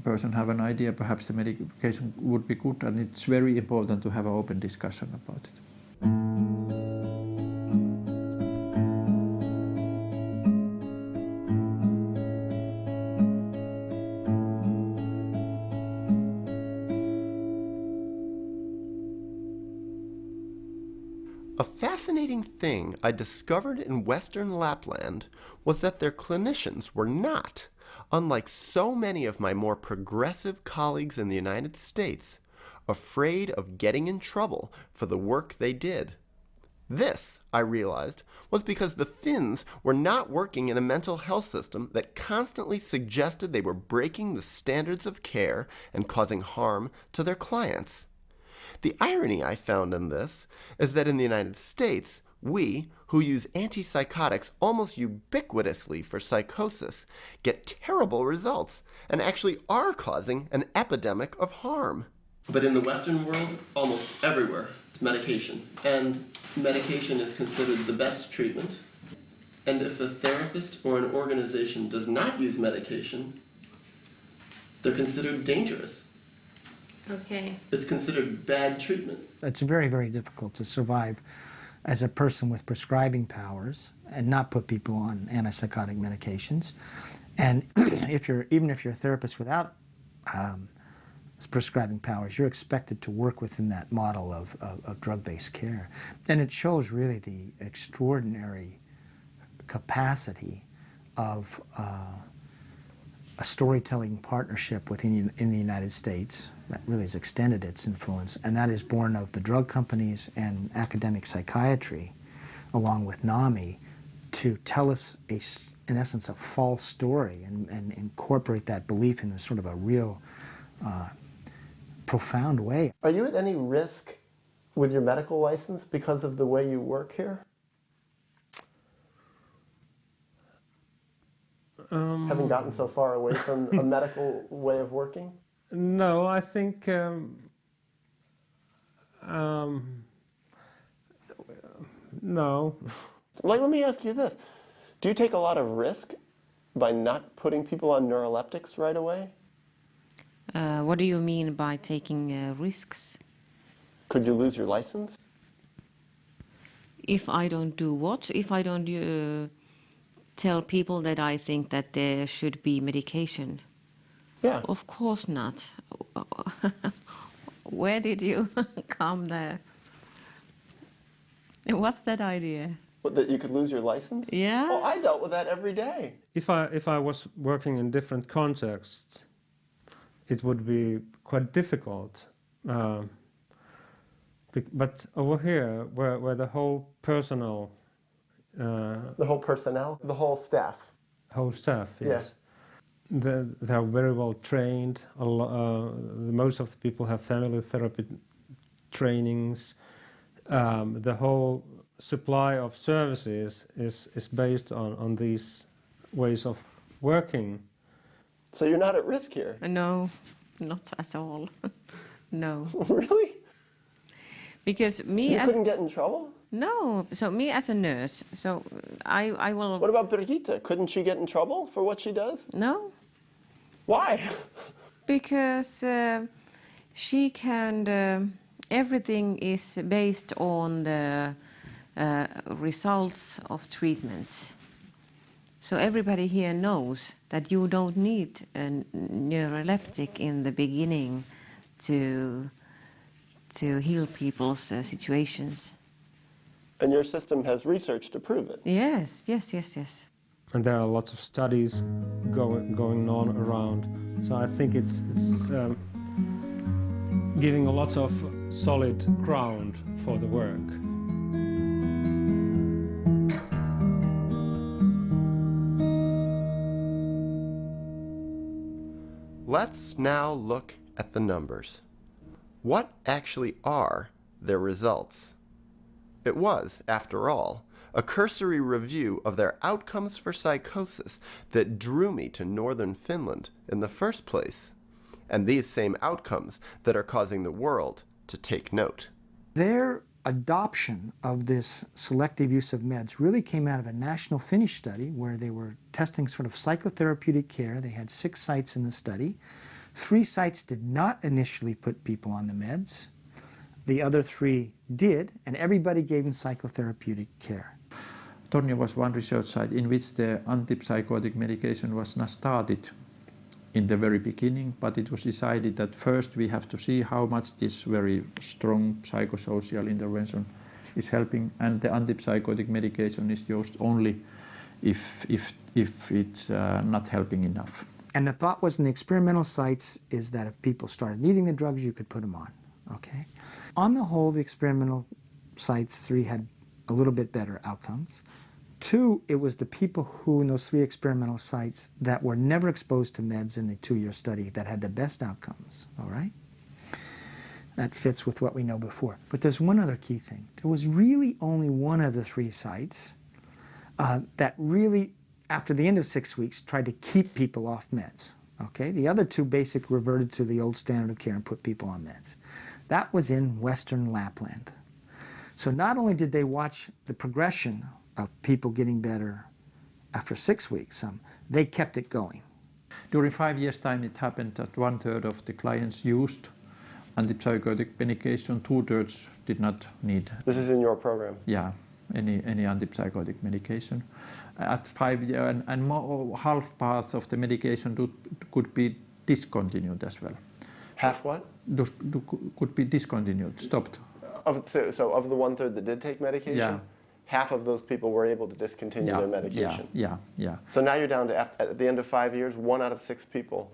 person have an idea, perhaps the medication would be good, and it's very important to have an open discussion about it. A fascinating thing I discovered in Western Lapland was that their clinicians were not, unlike so many of my more progressive colleagues in the United States, afraid of getting in trouble for the work they did. This, I realized, was because the Finns were not working in a mental health system that constantly suggested they were breaking the standards of care and causing harm to their clients. The irony I found in this is that in the United States, we, who use antipsychotics almost ubiquitously for psychosis, get terrible results and actually are causing an epidemic of harm. But in the Western world, almost everywhere, it's medication. And medication is considered the best treatment. And if a therapist or an organization does not use medication, they're considered dangerous. Okay. It's considered bad treatment. It's very, very difficult to survive as a person with prescribing powers and not put people on antipsychotic medications. And even if you're a therapist without prescribing powers, you're expected to work within that model of drug-based care. And it shows really the extraordinary capacity of a storytelling partnership in the United States that really has extended its influence, and that is born of the drug companies and academic psychiatry, along with NAMI, to tell us, in essence, a false story and incorporate that belief in a sort of a real profound way. Are you at any risk with your medical license because of the way you work here? Having gotten so far away from a medical way of working? No, I think no. Like, let me ask you this. Do you take a lot of risk by not putting people on neuroleptics right away? What do you mean by taking risks? Could you lose your license? If I don't do what? If I don't tell people that I think that there should be medication? Yeah. Of course not. Where did you come there? What's that idea? What, that you could lose your license? Yeah. Oh, I dealt with that every day. If I was working in different contexts, it would be quite difficult. But over here, where the whole personnel... the whole personnel? The whole staff? Whole staff, yes. Yeah. They are very well trained. Most of the people have family therapy trainings. The whole supply of services is based on these ways of working. So you're not at risk here? No, not at all. No. Really? Because me You couldn't get in trouble? No, so me as a nurse, so I will... What about Birgitta? Couldn't she get in trouble for what she does? No. Why? Because she can... everything is based on the results of treatments. So everybody here knows that you don't need a neuroleptic in the beginning to heal people's situations. And your system has research to prove it? Yes, yes, yes, yes. And there are lots of studies going on around. So I think it's giving a lot of solid ground for the work. Let's now look at the numbers. What actually are their results? It was, after all, a cursory review of their outcomes for psychosis that drew me to northern Finland in the first place, and these same outcomes that are causing the world to take note. Their adoption of this selective use of meds really came out of a national Finnish study where they were testing sort of psychotherapeutic care. They had 6 sites in the study. 3 sites did not initially put people on the meds. The other 3 did, and everybody gave them psychotherapeutic care. Tornio was one research site in which the antipsychotic medication was not started in the very beginning, but it was decided that first we have to see how much this very strong psychosocial intervention is helping, and the antipsychotic medication is used only if it's not helping enough. And the thought was in the experimental sites is that if people started needing the drugs, you could put them on. Okay. On the whole, the experimental sites, 3 had a little bit better outcomes. 2, it was the people who, in those 3 experimental sites, that were never exposed to meds in the 2-year study that had the best outcomes, all right? That fits with what we know before. But there's one other key thing. There was really only one of the 3 sites that really, after the end of 6 weeks, tried to keep people off meds, okay? The other 2 basically reverted to the old standard of care and put people on meds. That was in Western Lapland. So not only did they watch the progression of people getting better after 6 weeks, they kept it going. During 5 years' time, it happened that 1/3 of the clients used antipsychotic medication, 2/3 did not need. This is in your program? Yeah, any antipsychotic medication. At 5 years, and half part of the medication could be discontinued as well. Half what? Could be discontinued, stopped. So of the 1/3 that did take medication? Yeah. Half of those people were able to discontinue their medication. Yeah. So now you're down to, at the end of 5 years, 1 out of 6 people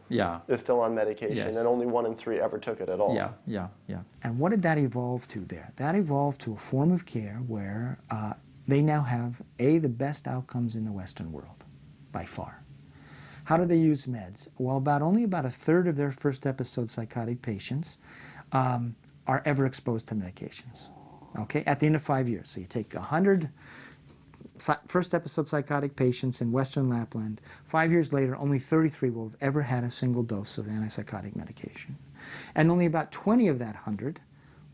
is still on medication, Yes. and only 1 in 3 ever took it at all. Yeah. And what did that evolve to there? That evolved to a form of care where they now have, the best outcomes in the Western world, by far. How do they use meds? Well, only about 1/3 of their first episode psychotic patients are ever exposed to medications. Okay, at the end of 5 years. So you take 100 first episode psychotic patients in Western Lapland. 5 years later, only 33 will have ever had a single dose of antipsychotic medication. And only about 20 of that 100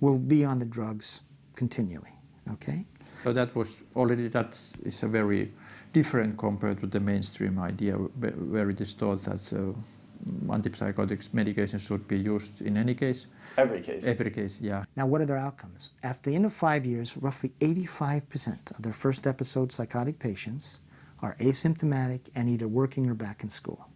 will be on the drugs continually. Okay? So that was already, is a very different compared to the mainstream idea where it is thought that antipsychotics medication should be used in any case. Every case. Every case, yeah. Now, what are their outcomes? At the end of 5 years, roughly 85% of their first episode psychotic patients are asymptomatic and either working or back in school.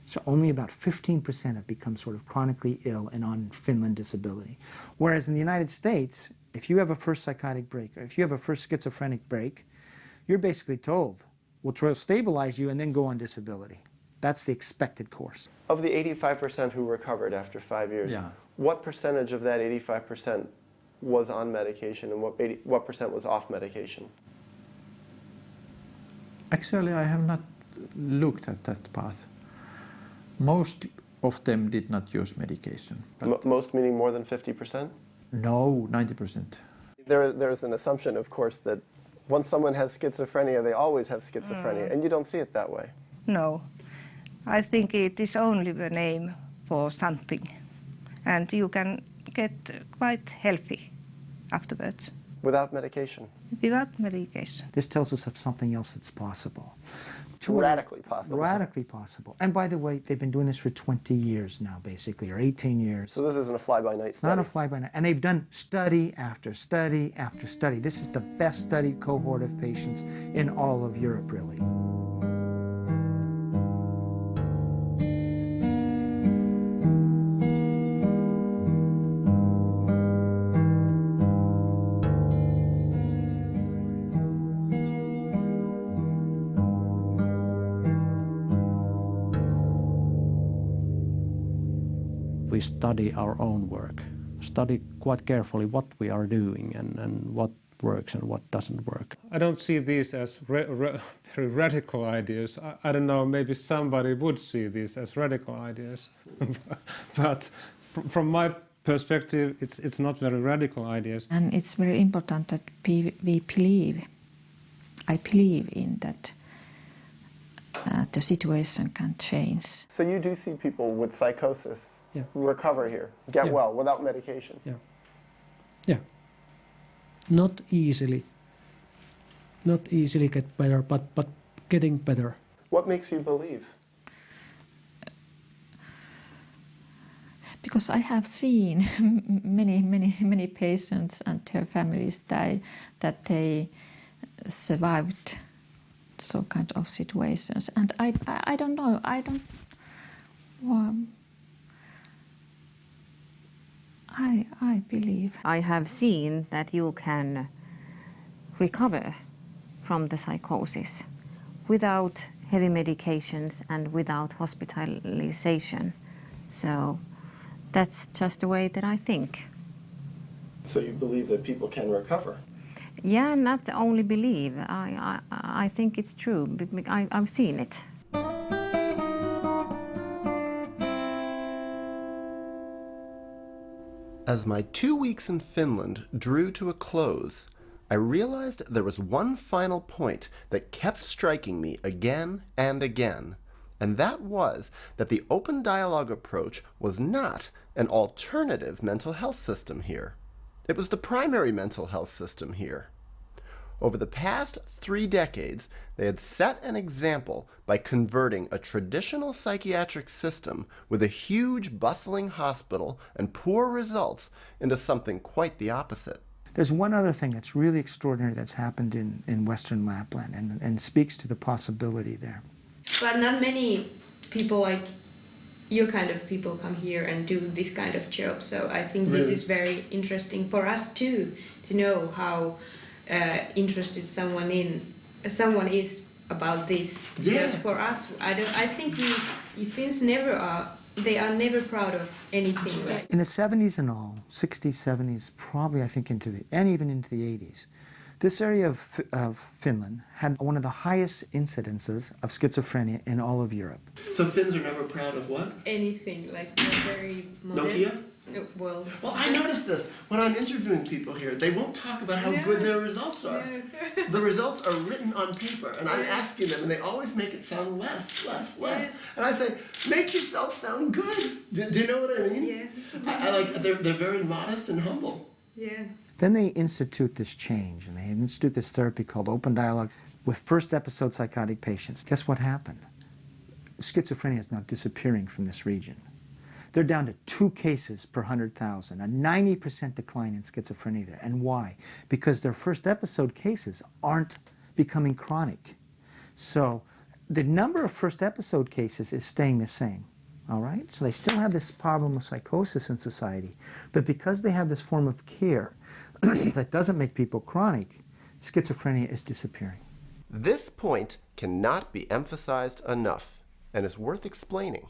So only about 15% have become sort of chronically ill and on Finland disability. Whereas in the United States, if you have a first psychotic break, or if you have a first schizophrenic break, you're basically told, we'll try to stabilize you and then go on disability. That's the expected course. Of the 85% who recovered after 5 years, what percentage of that 85% was on medication and what percent was off medication? Actually, I have not looked at that path. Most of them did not use medication. Most meaning more than 50%? No, 90%. There's an assumption, of course, that once someone has schizophrenia, they always have schizophrenia, and you don't see it that way. No. I think it is only the name for something, and you can get quite healthy afterwards. Without medication? Without medication. This tells us of something else that's possible. Radically possible. Radically possible. And by the way, they've been doing this for 20 years now, basically, or 18 years. So this isn't a fly-by-night study? Not a fly-by-night. And they've done study after study after study. This is the best studied cohort of patients in all of Europe, really. We study our own work, study quite carefully what we are doing and what works and what doesn't work. I don't see these as very radical ideas. I don't know, maybe somebody would see these as radical ideas. But from my perspective, it's not very radical ideas. And it's very important that we believe, I believe in that the situation can change. So you do see people with psychosis recover here, get well without medication? Yeah. Not easily get better, but getting better. What makes you believe? Because I have seen many patients and their families that they survived so kind of situations, and I don't know, I believe. I have seen that you can recover from the psychosis without heavy medications and without hospitalization. So that's just the way that I think. So you believe that people can recover? Yeah, not only believe. I think it's true. I've seen it. As my 2 weeks in Finland drew to a close, I realized there was one final point that kept striking me again and again, and that was that the open dialogue approach was not an alternative mental health system here. It was the primary mental health system here. Over the past 3 decades, they had set an example by converting a traditional psychiatric system with a huge bustling hospital and poor results into something quite the opposite. There's one other thing that's really extraordinary that's happened in Western Lapland and speaks to the possibility there. But not many people like your kind of people come here and do this kind of job. So I think this is very interesting for us too, to know how interested someone is about this. Because for us, I think we Finns never are. They are never proud of anything. Like In the 70s and all, 60s, 70s, probably I think and even into the 80s, this area of Finland had one of the highest incidences of schizophrenia in all of Europe. So Finns are never proud of what? anything, like they're very modest. Nokia? Well, I noticed this. When I'm interviewing people here, they won't talk about how good their results are. The results are written on paper, and I'm asking them, and they always make it sound less. And I say, make yourself sound good. Do you know what I mean? Yeah. I like, they're very modest and humble. Yeah. Then they institute this change, and they institute this therapy called open dialogue with first episode psychotic patients. Guess what happened? Schizophrenia is now disappearing from this region. They're down to 2 cases per 100,000, a 90% decline in schizophrenia there. And why? Because their first episode cases aren't becoming chronic. So the number of first episode cases is staying the same. All right? So they still have this problem of psychosis in society. But because they have this form of care that doesn't make people chronic, schizophrenia is disappearing. This point cannot be emphasized enough and is worth explaining.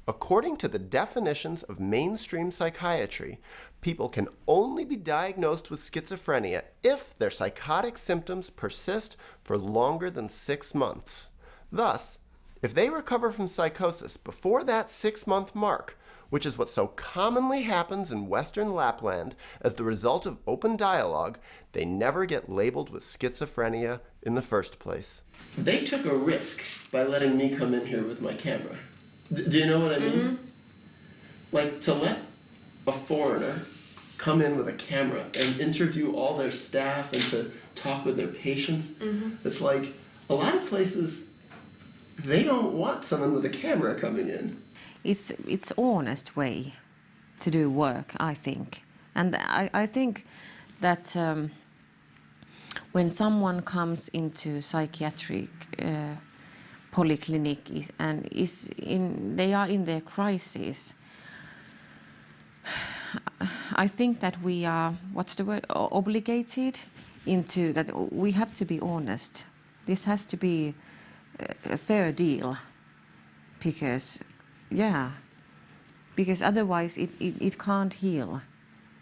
According to the definitions of mainstream psychiatry, people can only be diagnosed with schizophrenia if their psychotic symptoms persist for longer than 6 months. Thus, if they recover from psychosis before that 6-month mark, which is what so commonly happens in Western Lapland as the result of open dialogue, they never get labeled with schizophrenia in the first place. They took a risk by letting me come in here with my camera. Do you know what I mean? Like, to let a foreigner come in with a camera and interview all their staff and to talk with their patients, it's like, a lot of places, they don't want someone with a camera coming in. It's honest way to do work, I think. And I think that when someone comes into psychiatric polyclinic they are in their crisis, I think that we are, what's the word, obligated into that we have to be honest. This has to be a fair deal, because otherwise it can't heal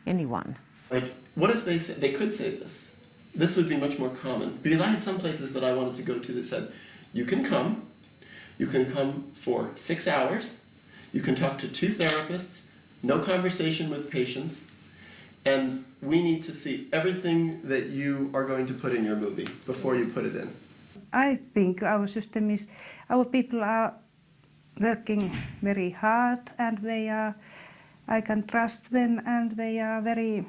anyone. Like, what if they could say this? This would be much more common. Because I had some places that I wanted to go to that said, you can come for 6 hours, you can talk to 2 therapists, no conversation with patients, and we need to see everything that you are going to put in your movie before you put it in. I think our system is, our people are working very hard, and I can trust them, and they are very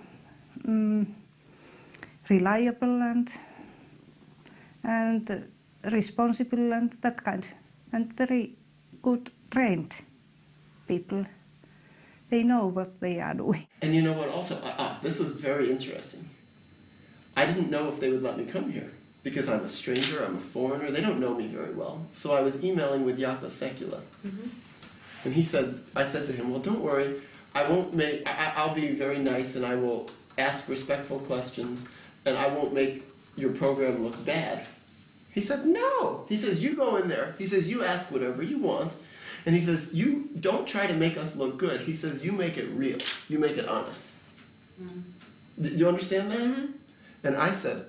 reliable and responsible and that kind, and very good trained people. They know what they are doing. And you know what also, this was very interesting. I didn't know if they would let me come here because I'm a stranger, I'm a foreigner, they don't know me very well. So I was emailing with Jaakko Sekula. And I said to him, well, don't worry, I'll be very nice and I will ask respectful questions and I won't make your program look bad. He said, no. He says, you go in there. He says, you ask whatever you want. And he says, you don't try to make us look good. He says, you make it real. You make it honest. Do you understand that? And I said,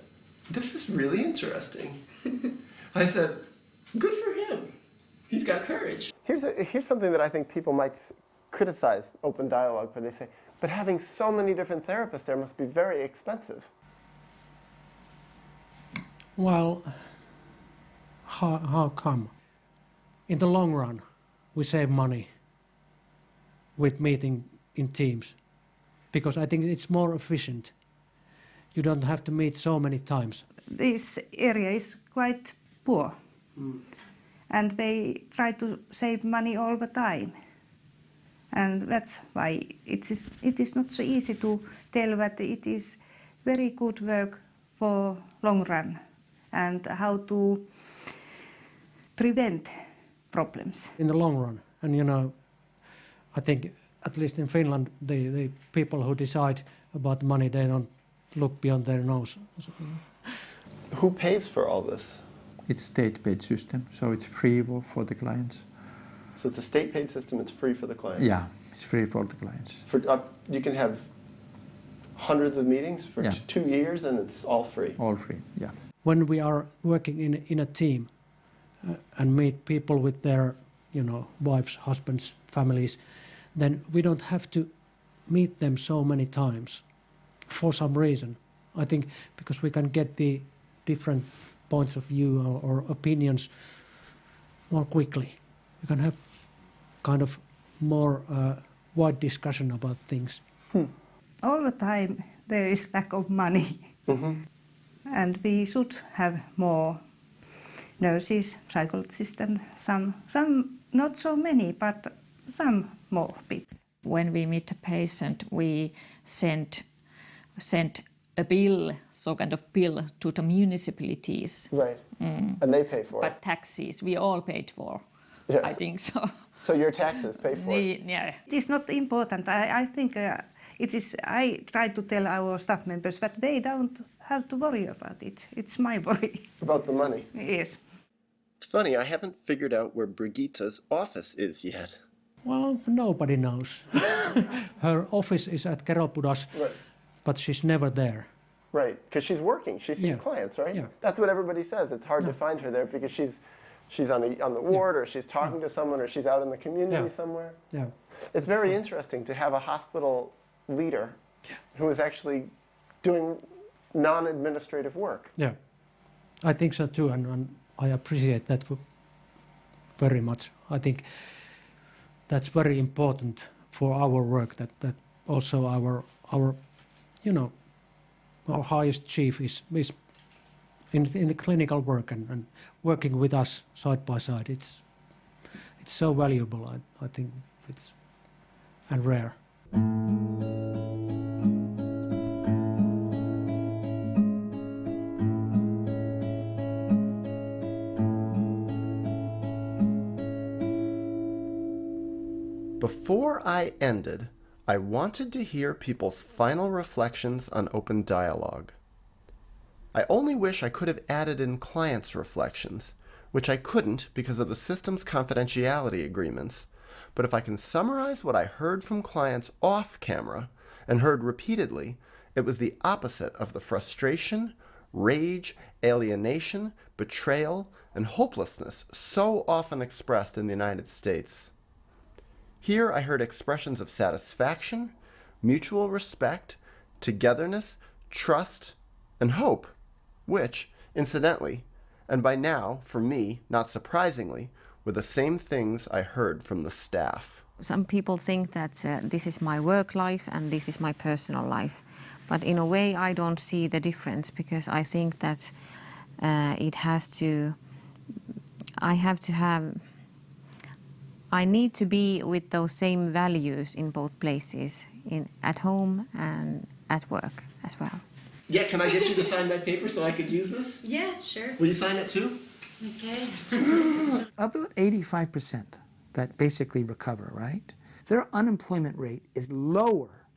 this is really interesting. I said, good for him. He's got courage. Here's something that I think people might criticize open dialogue for. They say, but having so many different therapists there must be very expensive. Well, how come? In the long run, we save money with meeting in teams, because I think it's more efficient. You don't have to meet so many times. This area is quite poor, and they try to save money all the time. And that's why it is not so easy to tell that it is very good work for long run and how to prevent problems. In the long run, and you know, I think at least in Finland, the people who decide about money, they don't look beyond their nose. Who pays for all this? It's state-paid system, so it's free for the clients. So it's a state-paid system, it's free for the clients? Yeah, it's free for the clients. You can have hundreds of meetings for 2 years and it's all free? All free, yeah. When we are working in a team and meet people with their, you know, wives, husbands, families, then we don't have to meet them so many times for some reason. I think because we can get the different points of view or opinions more quickly. We can have kind of more wide discussion about things. All the time there is lack of money. And we should have more nurses, psychologists, and some not so many, but some more people. When we meet a patient, we send a bill, so kind of bill to the municipalities. Right. And they pay for it. But taxes, we all paid for. Yes. I think so. So your taxes pay for it? Yeah. It is not important. I think it is. I try to tell our staff members that they don't have to worry about it. It's my worry. About the money? Yes. It's funny, I haven't figured out where Brigitta's office is yet. Well, nobody knows. Her office is at Keropudas, but she's never there. Right, because she's working. She sees clients, right? Yeah. That's what everybody says. It's hard to find her there because she's on the ward or she's talking to someone or she's out in the community somewhere. Yeah. It's very interesting to have a hospital leader who is actually doing non-administrative work. Yeah, I think so too, and I appreciate that very much. I think that's very important for our work, that also our you know, our highest chief is in the clinical work and working with us side by side. It's so valuable. I think it's and rare. Before I ended, I wanted to hear people's final reflections on open dialogue. I only wish I could have added in clients' reflections, which I couldn't because of the system's confidentiality agreements, but if I can summarize what I heard from clients off camera, and heard repeatedly, it was the opposite of the frustration, rage, alienation, betrayal, and hopelessness so often expressed in the United States. Here I heard expressions of satisfaction, mutual respect, togetherness, trust, and hope, which, incidentally, and by now, for me, not surprisingly, were the same things I heard from the staff. Some people think that this is my work life and this is my personal life. But in a way, I don't see the difference because I think that I need to be with those same values in both places, at home and at work as well. Yeah, can I get you to sign my paper so I could use this? Yeah, sure. Will you sign it too? Okay. About 85% that basically recover, right? Their unemployment rate is lower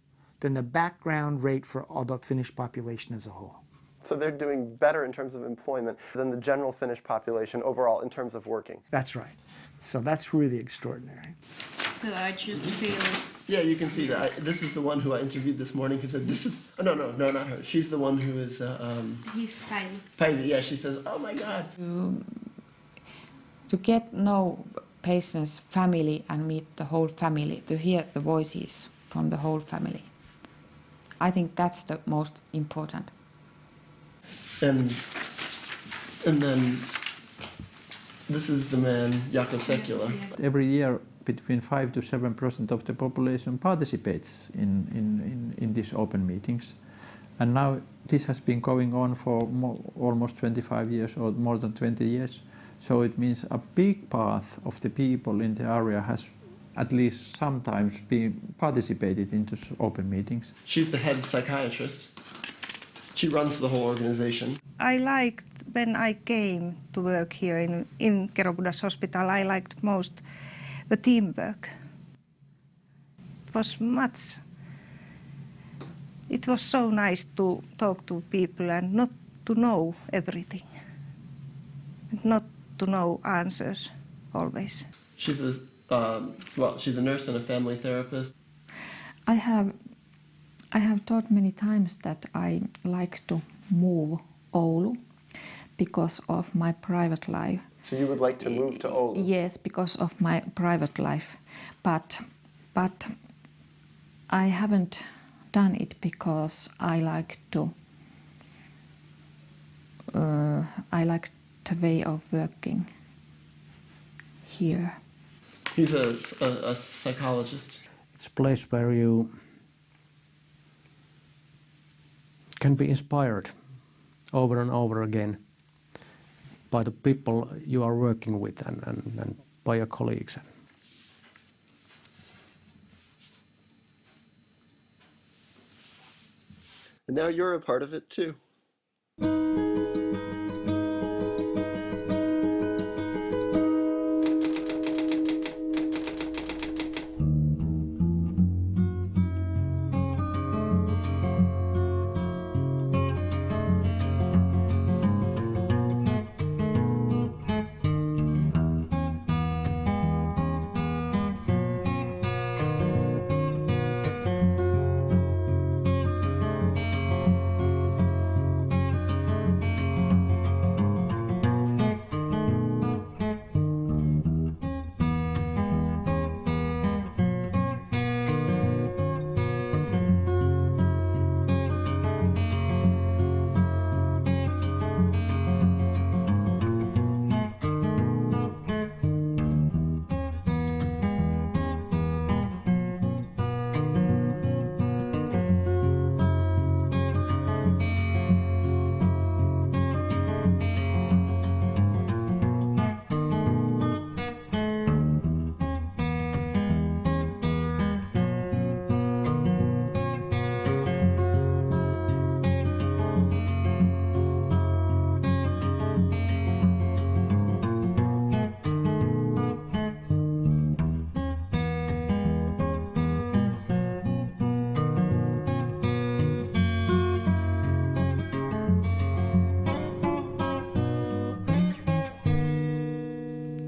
than the background rate for all the Finnish population as a whole. So they're doing better in terms of employment than the general Finnish population overall in terms of working. That's right. So that's really extraordinary. So I choose to feel Yeah, you can see that. This is the one who I interviewed this morning who said, this is... Oh, no, not her. She's the one who is... He's fine. Päivi, yeah, she says, oh my God. To get know patient's family and meet the whole family, to hear the voices from the whole family. I think that's the most important. And then this is the man, Jaakko Sekula. Every year, between 5 to 7% of the population participates in these open meetings. And now this has been going on for almost 25 years or more than 20 years. So it means a big part of the people in the area has at least sometimes been participated into open meetings. She's the head psychiatrist. She runs the whole organization. I liked when I came to work here in Kerobudas Hospital, I liked most the teamwork. It was so nice to talk to people and not to know everything, not to know answers always. She's she's a nurse and a family therapist. I have thought many times that I like to move Oulu because of my private life. So you would like to move to Oulu? Yes, because of my private life, but I haven't done it because I like the way of working here. He's a psychologist. It's a place where you can be inspired over and over again by the people you are working with and by your colleagues. And now you're a part of it too.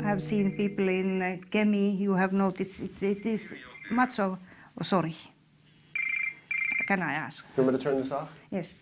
I've seen people in Kemi, you have noticed it is much of... Oh, sorry. Can I ask? You want me to turn this off? Yes.